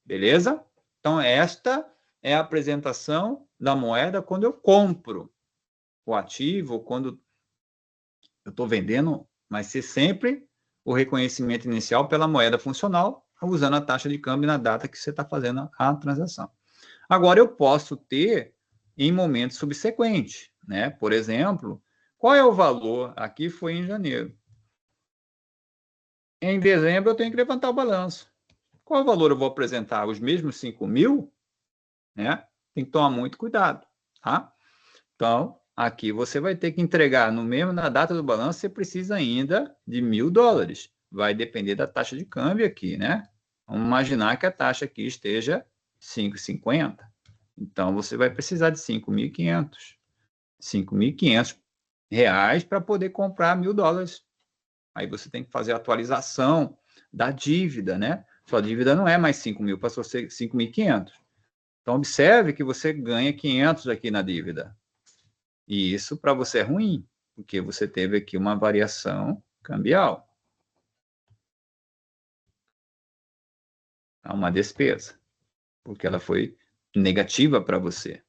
Beleza? Então, esta é a apresentação da moeda quando eu compro o ativo, quando eu estou vendendo, vai ser sempre o reconhecimento inicial pela moeda funcional, usando a taxa de câmbio na data que você está fazendo a transação. Agora, eu posso ter em momentos subsequentes, né? Por exemplo, qual é o valor? Aqui foi em janeiro. Em dezembro, eu tenho que levantar o balanço. Qual valor eu vou apresentar? Os mesmos 5.000? Né? Tem que tomar muito cuidado, tá? Então, aqui você vai ter que entregar na data do balanço, você precisa ainda de $1.000. Vai depender da taxa de câmbio aqui, né? Vamos imaginar que a taxa aqui esteja 5,50. Então, você vai precisar de 5.500. 5.500 reais para poder comprar $1.000. Aí você tem que fazer a atualização da dívida, né? Sua dívida não é mais 5.000, passou a ser 5.500. Então, observe que você ganha 500 aqui na dívida. E isso para você é ruim, porque você teve aqui uma variação cambial. É uma despesa, porque ela foi negativa para você.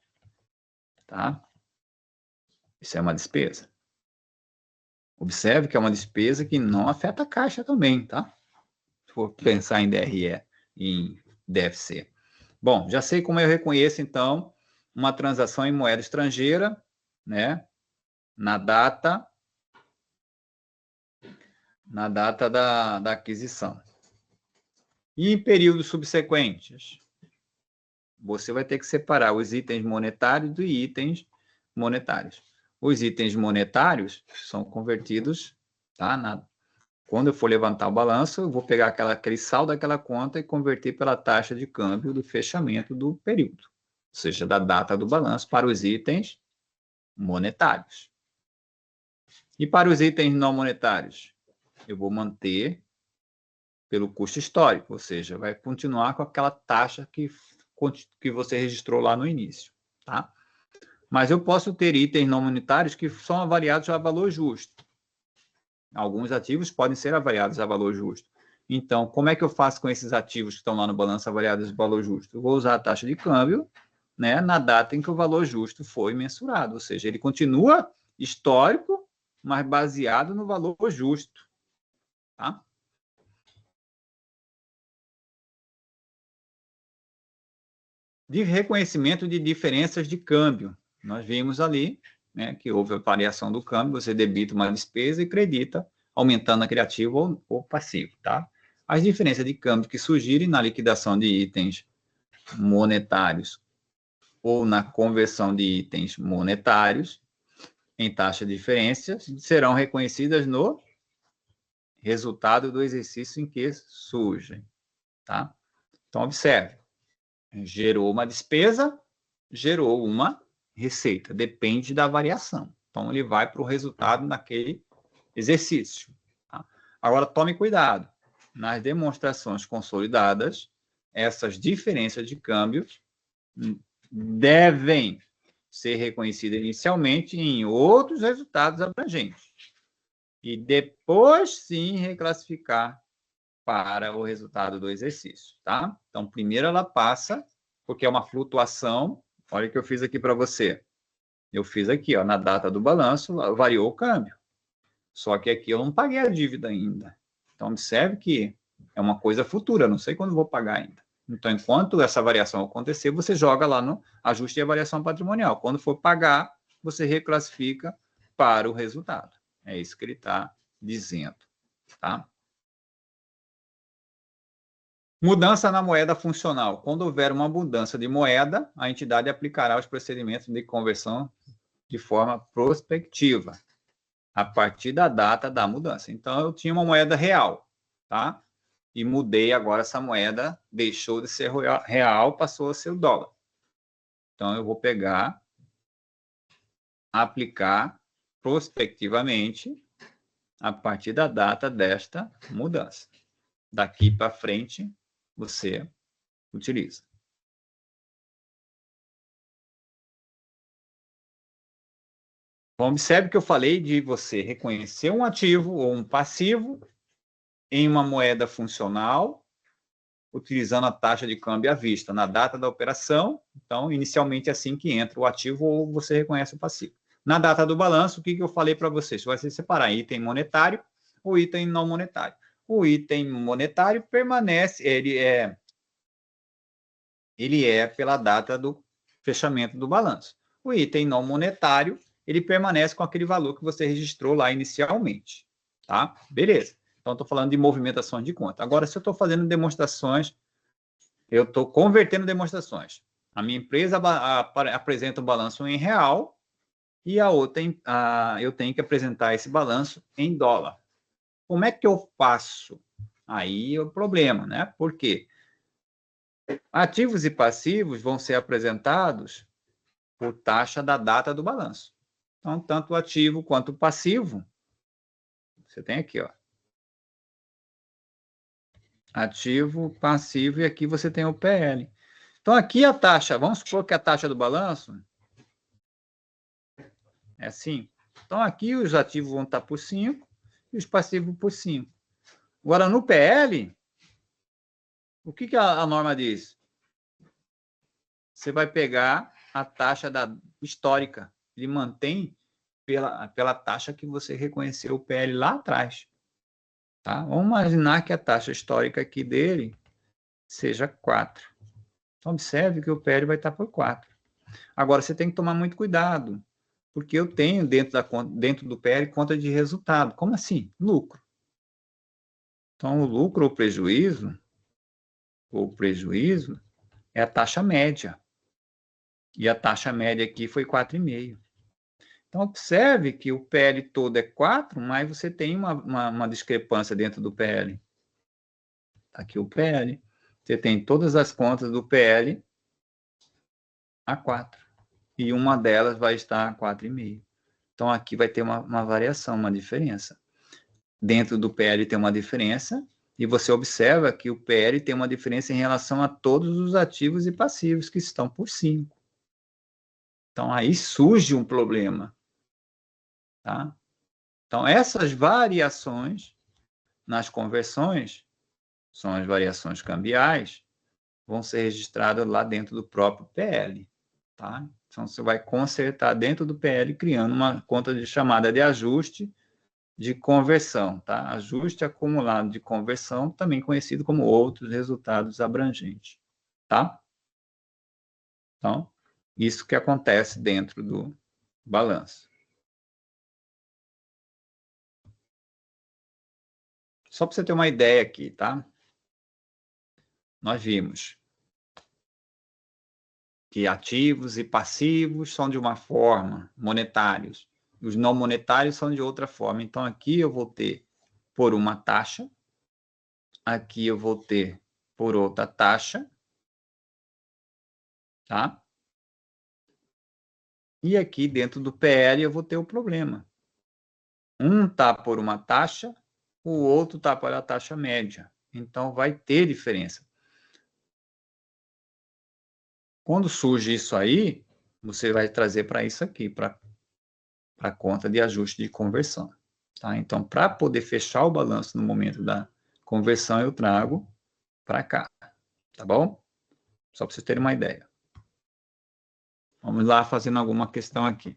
Tá? Isso é uma despesa. Observe que é uma despesa que não afeta a caixa também, tá? Se for pensar em DRE, em DFC. Bom, já sei como eu reconheço, então, uma transação em moeda estrangeira, né? na data da aquisição. E em períodos subsequentes, você vai ter que separar os itens monetários dos itens monetários. Os itens monetários são convertidos, tá? Quando eu for levantar o balanço, eu vou pegar aquele saldo daquela conta e converter pela taxa de câmbio do fechamento do período, ou seja, da data do balanço para os itens monetários. E para os itens não monetários, eu vou manter pelo custo histórico, ou seja, vai continuar com aquela taxa que você registrou lá no início, tá? Mas eu posso ter itens não monetários que são avaliados a valor justo. Alguns ativos podem ser avaliados a valor justo. Então, como é que eu faço com esses ativos que estão lá no balanço avaliados a valor justo? Eu vou usar a taxa de câmbio, né, na data em que o valor justo foi mensurado, ou seja, ele continua histórico, mas baseado no valor justo, tá? De reconhecimento de diferenças de câmbio. Nós vimos ali, né, que houve a variação do câmbio, você debita uma despesa e credita, aumentando aquele ativo ou passivo, tá? As diferenças de câmbio que surgirem na liquidação de itens monetários ou na conversão de itens monetários em taxa de diferença serão reconhecidas no resultado do exercício em que surgem, tá? Então, observe. Gerou uma despesa, gerou uma receita. Depende da variação. Então, ele vai para o resultado naquele exercício. Tá? Agora, tome cuidado. Nas demonstrações consolidadas, essas diferenças de câmbio devem ser reconhecidas inicialmente em outros resultados abrangentes. E depois, sim, reclassificar para o resultado do exercício, tá? Então, primeiro ela passa, porque é uma flutuação. Olha o que eu fiz aqui para você. Eu fiz aqui, ó, na data do balanço, variou o câmbio. Só que aqui eu não paguei a dívida ainda. Então, observe que é uma coisa futura, não sei quando vou pagar ainda. Então, enquanto essa variação acontecer, você joga lá no ajuste e avaliação patrimonial. Quando for pagar, você reclassifica para o resultado. É isso que ele está dizendo, tá? Mudança na moeda funcional. Quando houver uma mudança de moeda, a entidade aplicará os procedimentos de conversão de forma prospectiva, a partir da data da mudança. Então, eu tinha uma moeda real, tá? E mudei agora essa moeda, deixou de ser real, passou a ser o dólar. Então, eu vou pegar, aplicar prospectivamente a partir da data desta mudança. Daqui para frente, você utiliza. Bom, observe que eu falei de você reconhecer um ativo ou um passivo em uma moeda funcional, utilizando a taxa de câmbio à vista na data da operação. Então, inicialmente é assim que entra o ativo ou você reconhece o passivo. Na data do balanço, o que eu falei para vocês? Vai se separar item monetário ou item não monetário. O item monetário permanece, ele é pela data do fechamento do balanço. O item não monetário, ele permanece com aquele valor que você registrou lá inicialmente, tá? Beleza. Então, estou falando de movimentações de conta. Agora, se eu estou fazendo demonstrações, eu estou convertendo demonstrações. A minha empresa apresenta um balanço em real e a outra, eu tenho que apresentar esse balanço em dólar. Como é que eu faço? Aí é o problema, né? Por quê? Ativos e passivos vão ser apresentados por taxa da data do balanço. Então, tanto o ativo quanto o passivo, você tem aqui, ó. Ativo, passivo, e aqui você tem o PL. Então, aqui a taxa, vamos supor que a taxa do balanço é assim. Então, aqui os ativos vão estar por 5 e os passivos por 5. Agora, no PL, o que a norma diz? Você vai pegar a taxa histórica. Ele mantém pela taxa que você reconheceu o PL lá atrás. Tá? Vamos imaginar que a taxa histórica aqui dele seja 4. Então, observe que o PL vai estar por 4. Agora, você tem que tomar muito cuidado, Porque eu tenho dentro do PL conta de resultado. Como assim? Lucro. Então, o lucro ou prejuízo é a taxa média. E a taxa média aqui foi 4,5. Então, observe que o PL todo é 4, mas você tem uma discrepância dentro do PL. Aqui o PL. Você tem todas as contas do PL a 4. E uma delas vai estar a 4,5. Então, aqui vai ter uma variação, uma diferença. Dentro do PL tem uma diferença, e você observa que o PL tem uma diferença em relação a todos os ativos e passivos que estão por 5. Então, aí surge um problema. Tá? Então, essas variações nas conversões, são as variações cambiais, vão ser registradas lá dentro do próprio PL. Tá? Então, você vai consertar dentro do PL, criando uma conta de chamada de ajuste de conversão. Tá? Ajuste acumulado de conversão, também conhecido como outros resultados abrangentes. Tá? Então, isso que acontece dentro do balanço. Só para você ter uma ideia aqui, tá? Nós vimos que ativos e passivos são de uma forma, monetários. Os não monetários são de outra forma. Então, aqui eu vou ter por uma taxa, aqui eu vou ter por outra taxa, tá? E aqui dentro do PL eu vou ter o problema. Um está por uma taxa, o outro está por a taxa média. Então, vai ter diferença. Quando surge isso aí, você vai trazer para isso aqui, para a conta de ajuste de conversão. Tá? Então, para poder fechar o balanço no momento da conversão, eu trago para cá. Tá bom? Só para vocês terem uma ideia. Vamos lá fazendo alguma questão aqui.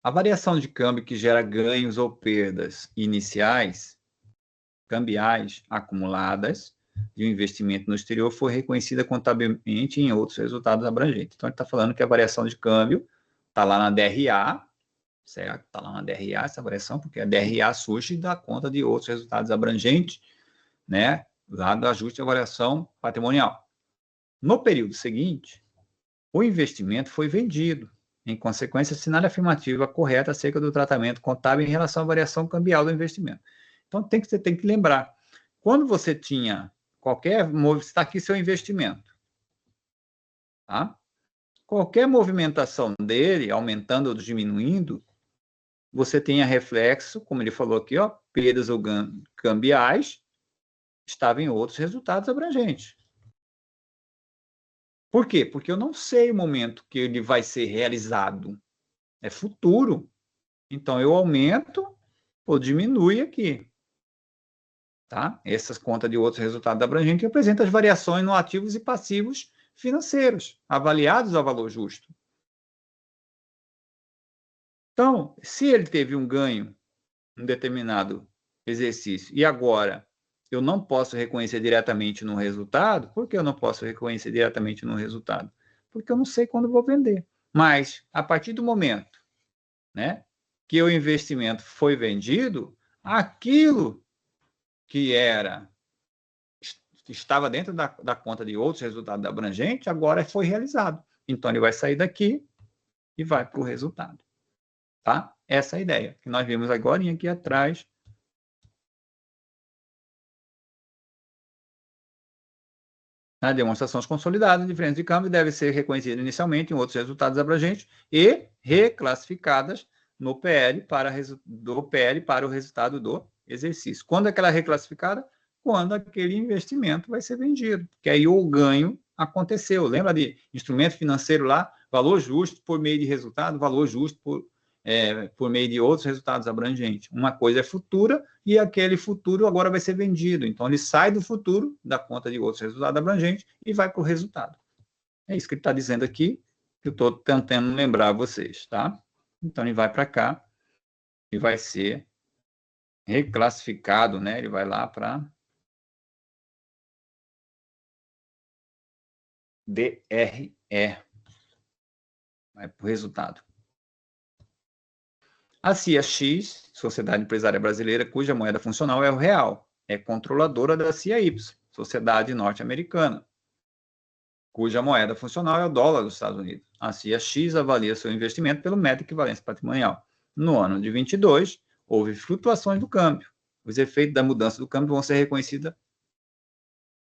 A variação de câmbio que gera ganhos ou perdas iniciais, cambiais acumuladas, de um investimento no exterior foi reconhecida contabilmente em outros resultados abrangentes. Então, ele está falando que a variação de câmbio está lá na DRA, certo? Está lá na DRA essa variação, porque a DRA surge da conta de outros resultados abrangentes, né? Lá do ajuste à variação patrimonial. No período seguinte, o investimento foi vendido. Em consequência, assinale a afirmativa correta acerca do tratamento contábil em relação à variação cambial do investimento. Então, você tem que lembrar, quando você tinha está aqui seu investimento, tá? Qualquer movimentação dele, aumentando ou diminuindo, você tenha reflexo, como ele falou aqui, ó, perdas ou cambiais, estava em outros resultados abrangentes. Por quê? Porque eu não sei o momento que ele vai ser realizado. É futuro. Então, eu aumento ou diminuo aqui. Tá? Essas contas de outros resultados abrangentes representam as variações no ativos e passivos financeiros, avaliados ao valor justo. Então, se ele teve um ganho em um determinado exercício e agora eu não posso reconhecer diretamente no resultado, por que eu não posso reconhecer diretamente no resultado? Porque eu não sei quando vou vender. Mas, a partir do momento, né, que o investimento foi vendido, aquilo que estava dentro da conta de outros resultados abrangentes, agora foi realizado. Então, ele vai sair daqui e vai para o resultado. Tá? Essa é a ideia que nós vimos agora aqui atrás. Na demonstração consolidadas, a diferença de câmbio deve ser reconhecida inicialmente em outros resultados abrangentes e reclassificadas no PL do PL para o resultado do exercício. Quando é que ela é reclassificada? Quando aquele investimento vai ser vendido, que aí o ganho aconteceu. Lembra de instrumento financeiro lá? Valor justo por meio de resultado, valor justo por meio de outros resultados abrangentes. Uma coisa é futura e aquele futuro agora vai ser vendido. Então, ele sai do futuro, da conta de outros resultados abrangentes, e vai para o resultado. É isso que ele está dizendo aqui, que eu estou tentando lembrar vocês, tá? Então, ele vai para cá e vai ser reclassificado, né? Ele vai lá para DRE. vai para o resultado. A CIA X, Sociedade Empresária Brasileira, cuja moeda funcional é o real, é controladora da CIA Y, Sociedade Norte-Americana, cuja moeda funcional é o dólar dos Estados Unidos. A CIA X avalia seu investimento pelo método de equivalência patrimonial. No ano de 22, houve flutuações do câmbio. Os efeitos da mudança do câmbio vão ser reconhecidos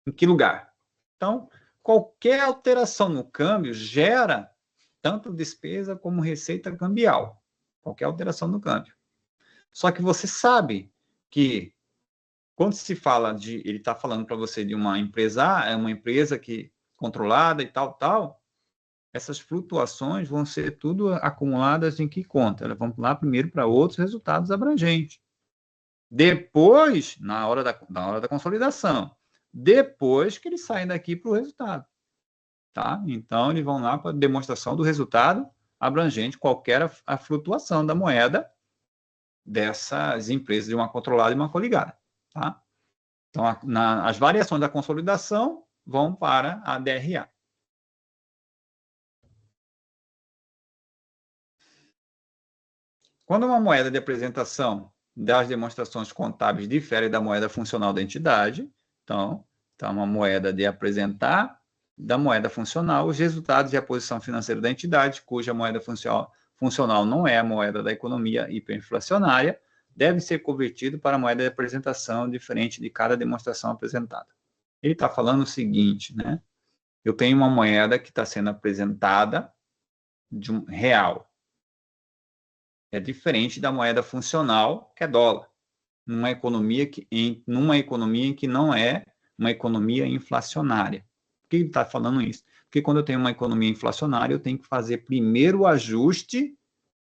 em que lugar? Então, qualquer alteração no câmbio gera tanto despesa como receita cambial. Qualquer alteração no câmbio. Só que você sabe que quando se fala de, ele está falando para você de uma empresa que controlada e tal, essas flutuações vão ser tudo acumuladas em que conta? Elas vão lá primeiro para outros resultados abrangentes. Depois, na hora da consolidação, depois que eles saem daqui para o resultado. Tá? Então, eles vão lá para a demonstração do resultado abrangente, qualquer a flutuação da moeda dessas empresas de uma controlada e uma coligada. Tá? Então, as variações da consolidação vão para a DRA. Quando uma moeda de apresentação das demonstrações contábeis difere da moeda funcional da entidade, então uma moeda de apresentar da moeda funcional, os resultados e a posição financeira da entidade, cuja moeda funcional não é a moeda da economia hiperinflacionária, deve ser convertido para a moeda de apresentação diferente de cada demonstração apresentada. Ele está falando o seguinte, né? Eu tenho uma moeda que está sendo apresentada de um real. É diferente da moeda funcional, que é dólar. Numa economia em que não é uma economia inflacionária. Por que ele está falando isso? Porque quando eu tenho uma economia inflacionária, eu tenho que fazer primeiro o ajuste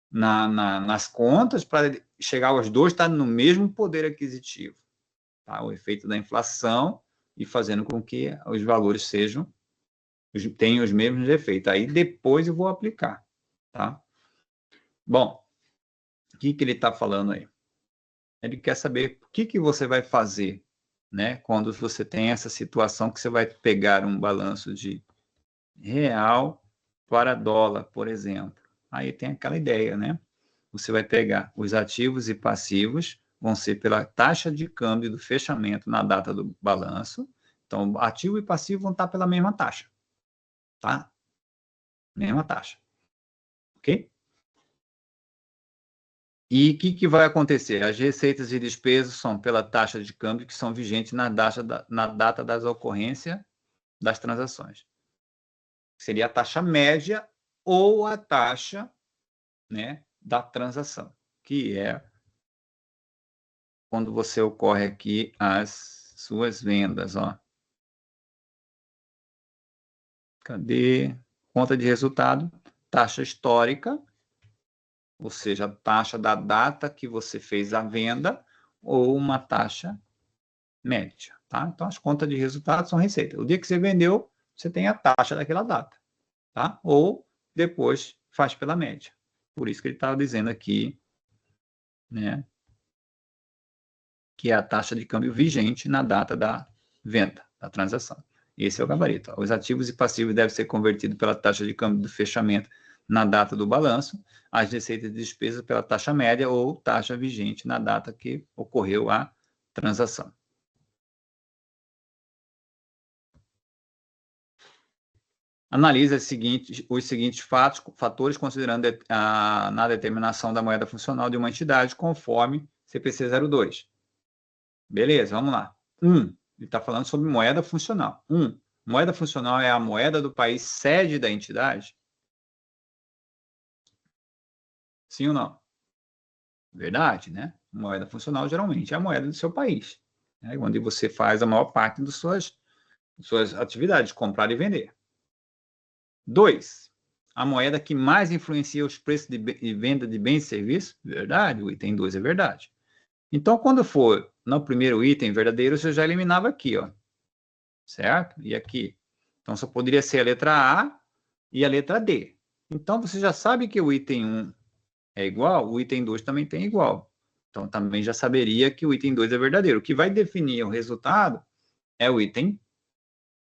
nas contas para chegar aos dois estar no mesmo poder aquisitivo. Tá? O efeito da inflação e fazendo com que os valores tenham os mesmos efeitos. Aí depois eu vou aplicar. Tá? Bom, o que ele está falando aí? Ele quer saber o que você vai fazer, né, quando você tem essa situação que você vai pegar um balanço de real para dólar, por exemplo. Aí tem aquela ideia, né? Você vai pegar os ativos e passivos, vão ser pela taxa de câmbio do fechamento na data do balanço. Então, ativo e passivo vão estar pela mesma taxa. Tá? Mesma taxa. Ok? E o que vai acontecer? As receitas e despesas são pela taxa de câmbio que são vigentes na data das ocorrências das transações. Seria a taxa média ou a taxa, né, da transação, que é quando você ocorre aqui as suas vendas. Ó. Cadê? Conta de resultado, taxa histórica, ou seja, a taxa da data que você fez a venda, ou uma taxa média. Tá? Então, as contas de resultado são receita. O dia que você vendeu, você tem a taxa daquela data. Tá? Ou depois faz pela média. Por isso que ele estava dizendo aqui, né, que é a taxa de câmbio vigente na data da venda, da transação. Esse é o gabarito. Os ativos e passivos devem ser convertidos pela taxa de câmbio do fechamento na data do balanço, as receitas e despesas pela taxa média ou taxa vigente na data que ocorreu a transação. Analise os seguintes fatores considerando na determinação da moeda funcional de uma entidade conforme CPC 02. Beleza, vamos lá. Ele está falando sobre moeda funcional. Moeda funcional é a moeda do país sede da entidade? Sim ou não? Verdade, né? Moeda funcional geralmente é a moeda do seu país, né? Onde você faz a maior parte das suas atividades, comprar e vender. 2. A moeda que mais influencia os preços de venda de bens e serviços? Verdade, o item 2 é verdade. Então, quando for no primeiro item verdadeiro, você já eliminava aqui, ó. Certo? E aqui. Então, só poderia ser a letra A e a letra D. Então, você já sabe que o item 1 é igual, o item 2 também tem igual. Então, também já saberia que o item 2 é verdadeiro. O que vai definir o resultado é o item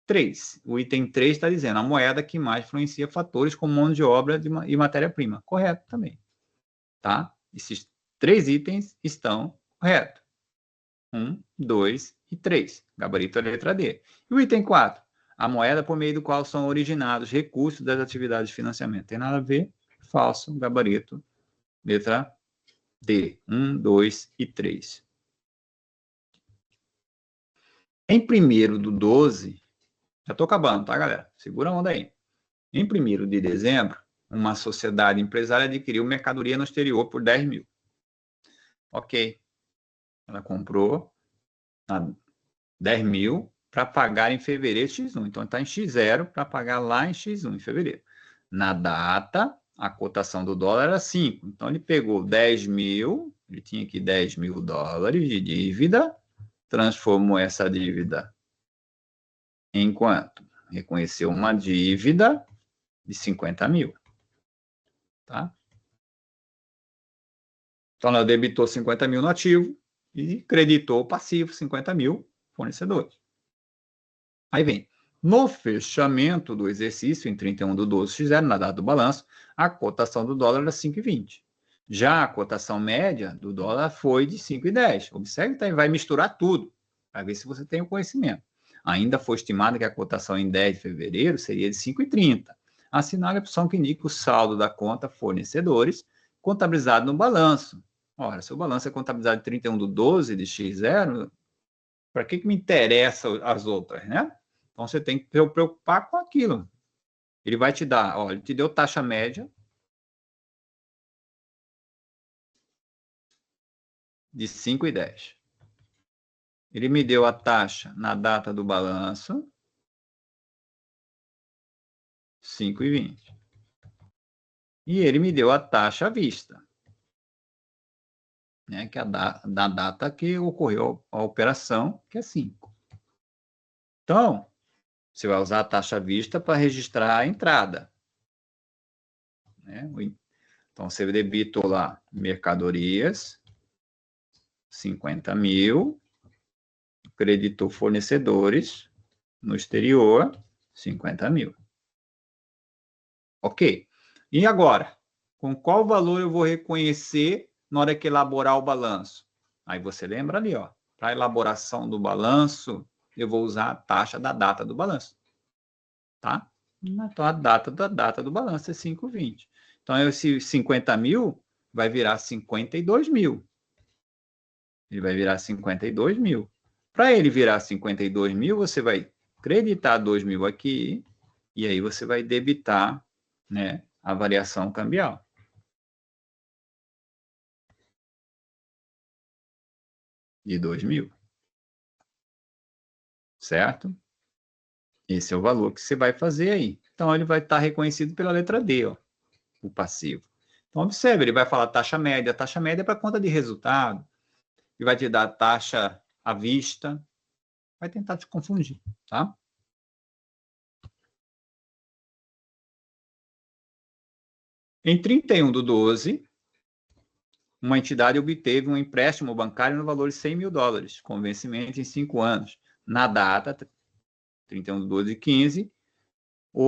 3. O item 3 está dizendo a moeda que mais influencia fatores como mão de obra e matéria-prima. Correto também. Tá? Esses 3 itens estão corretos. 1, 2 e 3. Gabarito é a letra D. E o item 4? A moeda por meio do qual são originados recursos das atividades de financiamento. Tem nada a ver? Falso. Gabarito. Letra D. 1, 2 e 3. Em 1º/12, já estou acabando, tá, galera? Segura a onda aí. Em 1º de dezembro, uma sociedade empresária adquiriu mercadoria no exterior por 10 mil. Ok. Ela comprou a 10 mil para pagar em fevereiro X1. Então, está em X0 para pagar lá em X1, em fevereiro. Na data, a cotação do dólar era 5. Então, ele pegou 10 mil, ele tinha aqui 10 mil dólares de dívida, transformou essa dívida em quanto? Reconheceu uma dívida de 50 mil. Tá? Então, ela debitou 50 mil no ativo e creditou o passivo, 50 mil fornecedores. Aí vem, no fechamento do exercício, em 31/12/0, na data do balanço, a cotação do dólar era 5,20. Já a cotação média do dólar foi de 5,10. Observe que vai misturar tudo, para ver se você tem o conhecimento. Ainda foi estimado que a cotação em 10 de fevereiro seria de 5,30. Assinale a opção que indica o saldo da conta fornecedores, contabilizado no balanço. Ora, se o balanço é contabilizado em 31/12 de X0, para que me interessa as outras, né? Então, você tem que se preocupar com aquilo. Ele vai te dar, ó, ele te deu taxa média de 5,10. Ele me deu a taxa na data do balanço, 5,20. E ele me deu a taxa à vista, né, que é da data que ocorreu a operação, que é 5. Então, você vai usar a taxa à vista para registrar a entrada. Né? Então, você debitou lá mercadorias, 50 mil, creditou fornecedores no exterior, 50 mil. Ok. E agora? Com qual valor eu vou reconhecer na hora que elaborar o balanço? Aí você lembra ali, ó. Para a elaboração do balanço, eu vou usar a taxa da data do balanço. Tá? Então, a data do balanço é 5,20. Então, esse 50 mil vai virar 52 mil. Ele vai virar 52 mil. Para ele virar 52 mil, você vai creditar 2 mil aqui, e aí você vai debitar, né, a variação cambial. De 2 mil. Certo? Esse é o valor que você vai fazer aí. Então, ele vai estar reconhecido pela letra D, ó, o passivo. Então, observe, ele vai falar taxa média. A taxa média é para conta de resultado. E vai te dar a taxa à vista. Vai tentar te confundir, tá? Em 31/12, uma entidade obteve um empréstimo bancário no valor de 100 mil dólares, com vencimento em 5 anos. Na data, 31/12/15,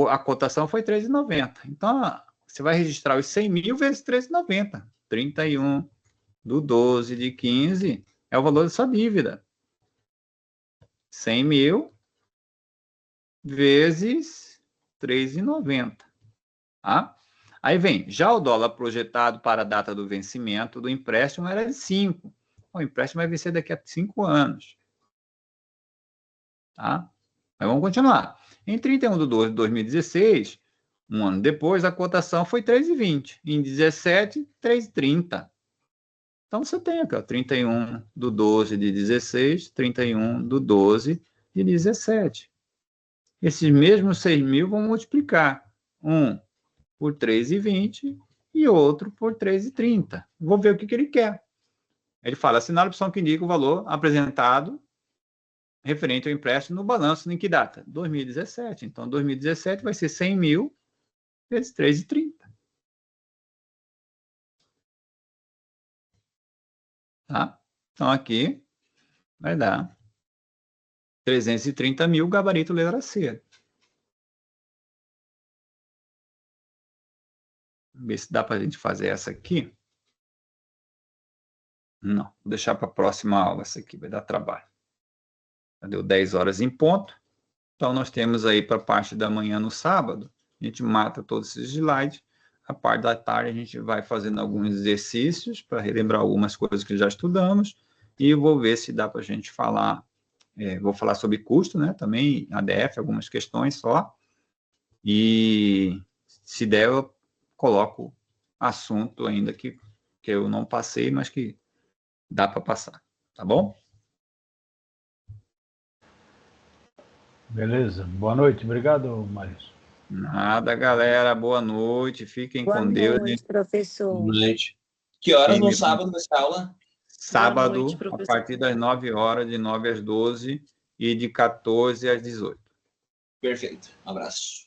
a cotação foi 13,90. Então, você vai registrar os 100 mil vezes 13,90. 31/12/15 é o valor da sua dívida. 100 mil vezes 3,90. Tá? Aí vem, já o dólar projetado para a data do vencimento do empréstimo era de 5. O empréstimo vai vencer daqui a 5 anos. Tá? Mas vamos continuar. Em 31/12/2016, um ano depois, a cotação foi 3,20. Em 17, 3,30. Então, você tem aqui, ó, 31/12/16, 31/12/17. Esses mesmos 6 mil vão multiplicar. Um por 3,20 e outro por 3,30. Vou ver o que ele quer. Ele fala, assinar a opção que indica o valor apresentado referente ao empréstimo no balanço em que data? 2017. Então, 2017 vai ser 100 mil vezes 3,30. Tá? Então, aqui vai dar 330 mil, gabarito letra C. Ver se dá para a gente fazer essa aqui. Não, vou deixar para a próxima aula essa aqui, vai dar trabalho. Já deu 10 horas em ponto. Então, nós temos aí para a parte da manhã no sábado, a gente mata todos esses slides. A parte da tarde, a gente vai fazendo alguns exercícios para relembrar algumas coisas que já estudamos. E vou ver se dá para a gente falar. Vou falar sobre custo, né? Também, ADF, algumas questões só. E, se der, eu coloco assunto ainda que eu não passei, mas que dá para passar. Tá bom? Beleza. Boa noite. Obrigado, Maurício. Nada, galera. Boa noite. Fiquem Boa com Deus. noite, professor. Boa noite. Que horas no Sim, sábado vai ser a aula? Sábado, Boa noite, a professor. partir das 9 horas, de 9 às 12 e de 14 às 18. Perfeito. Um abraço.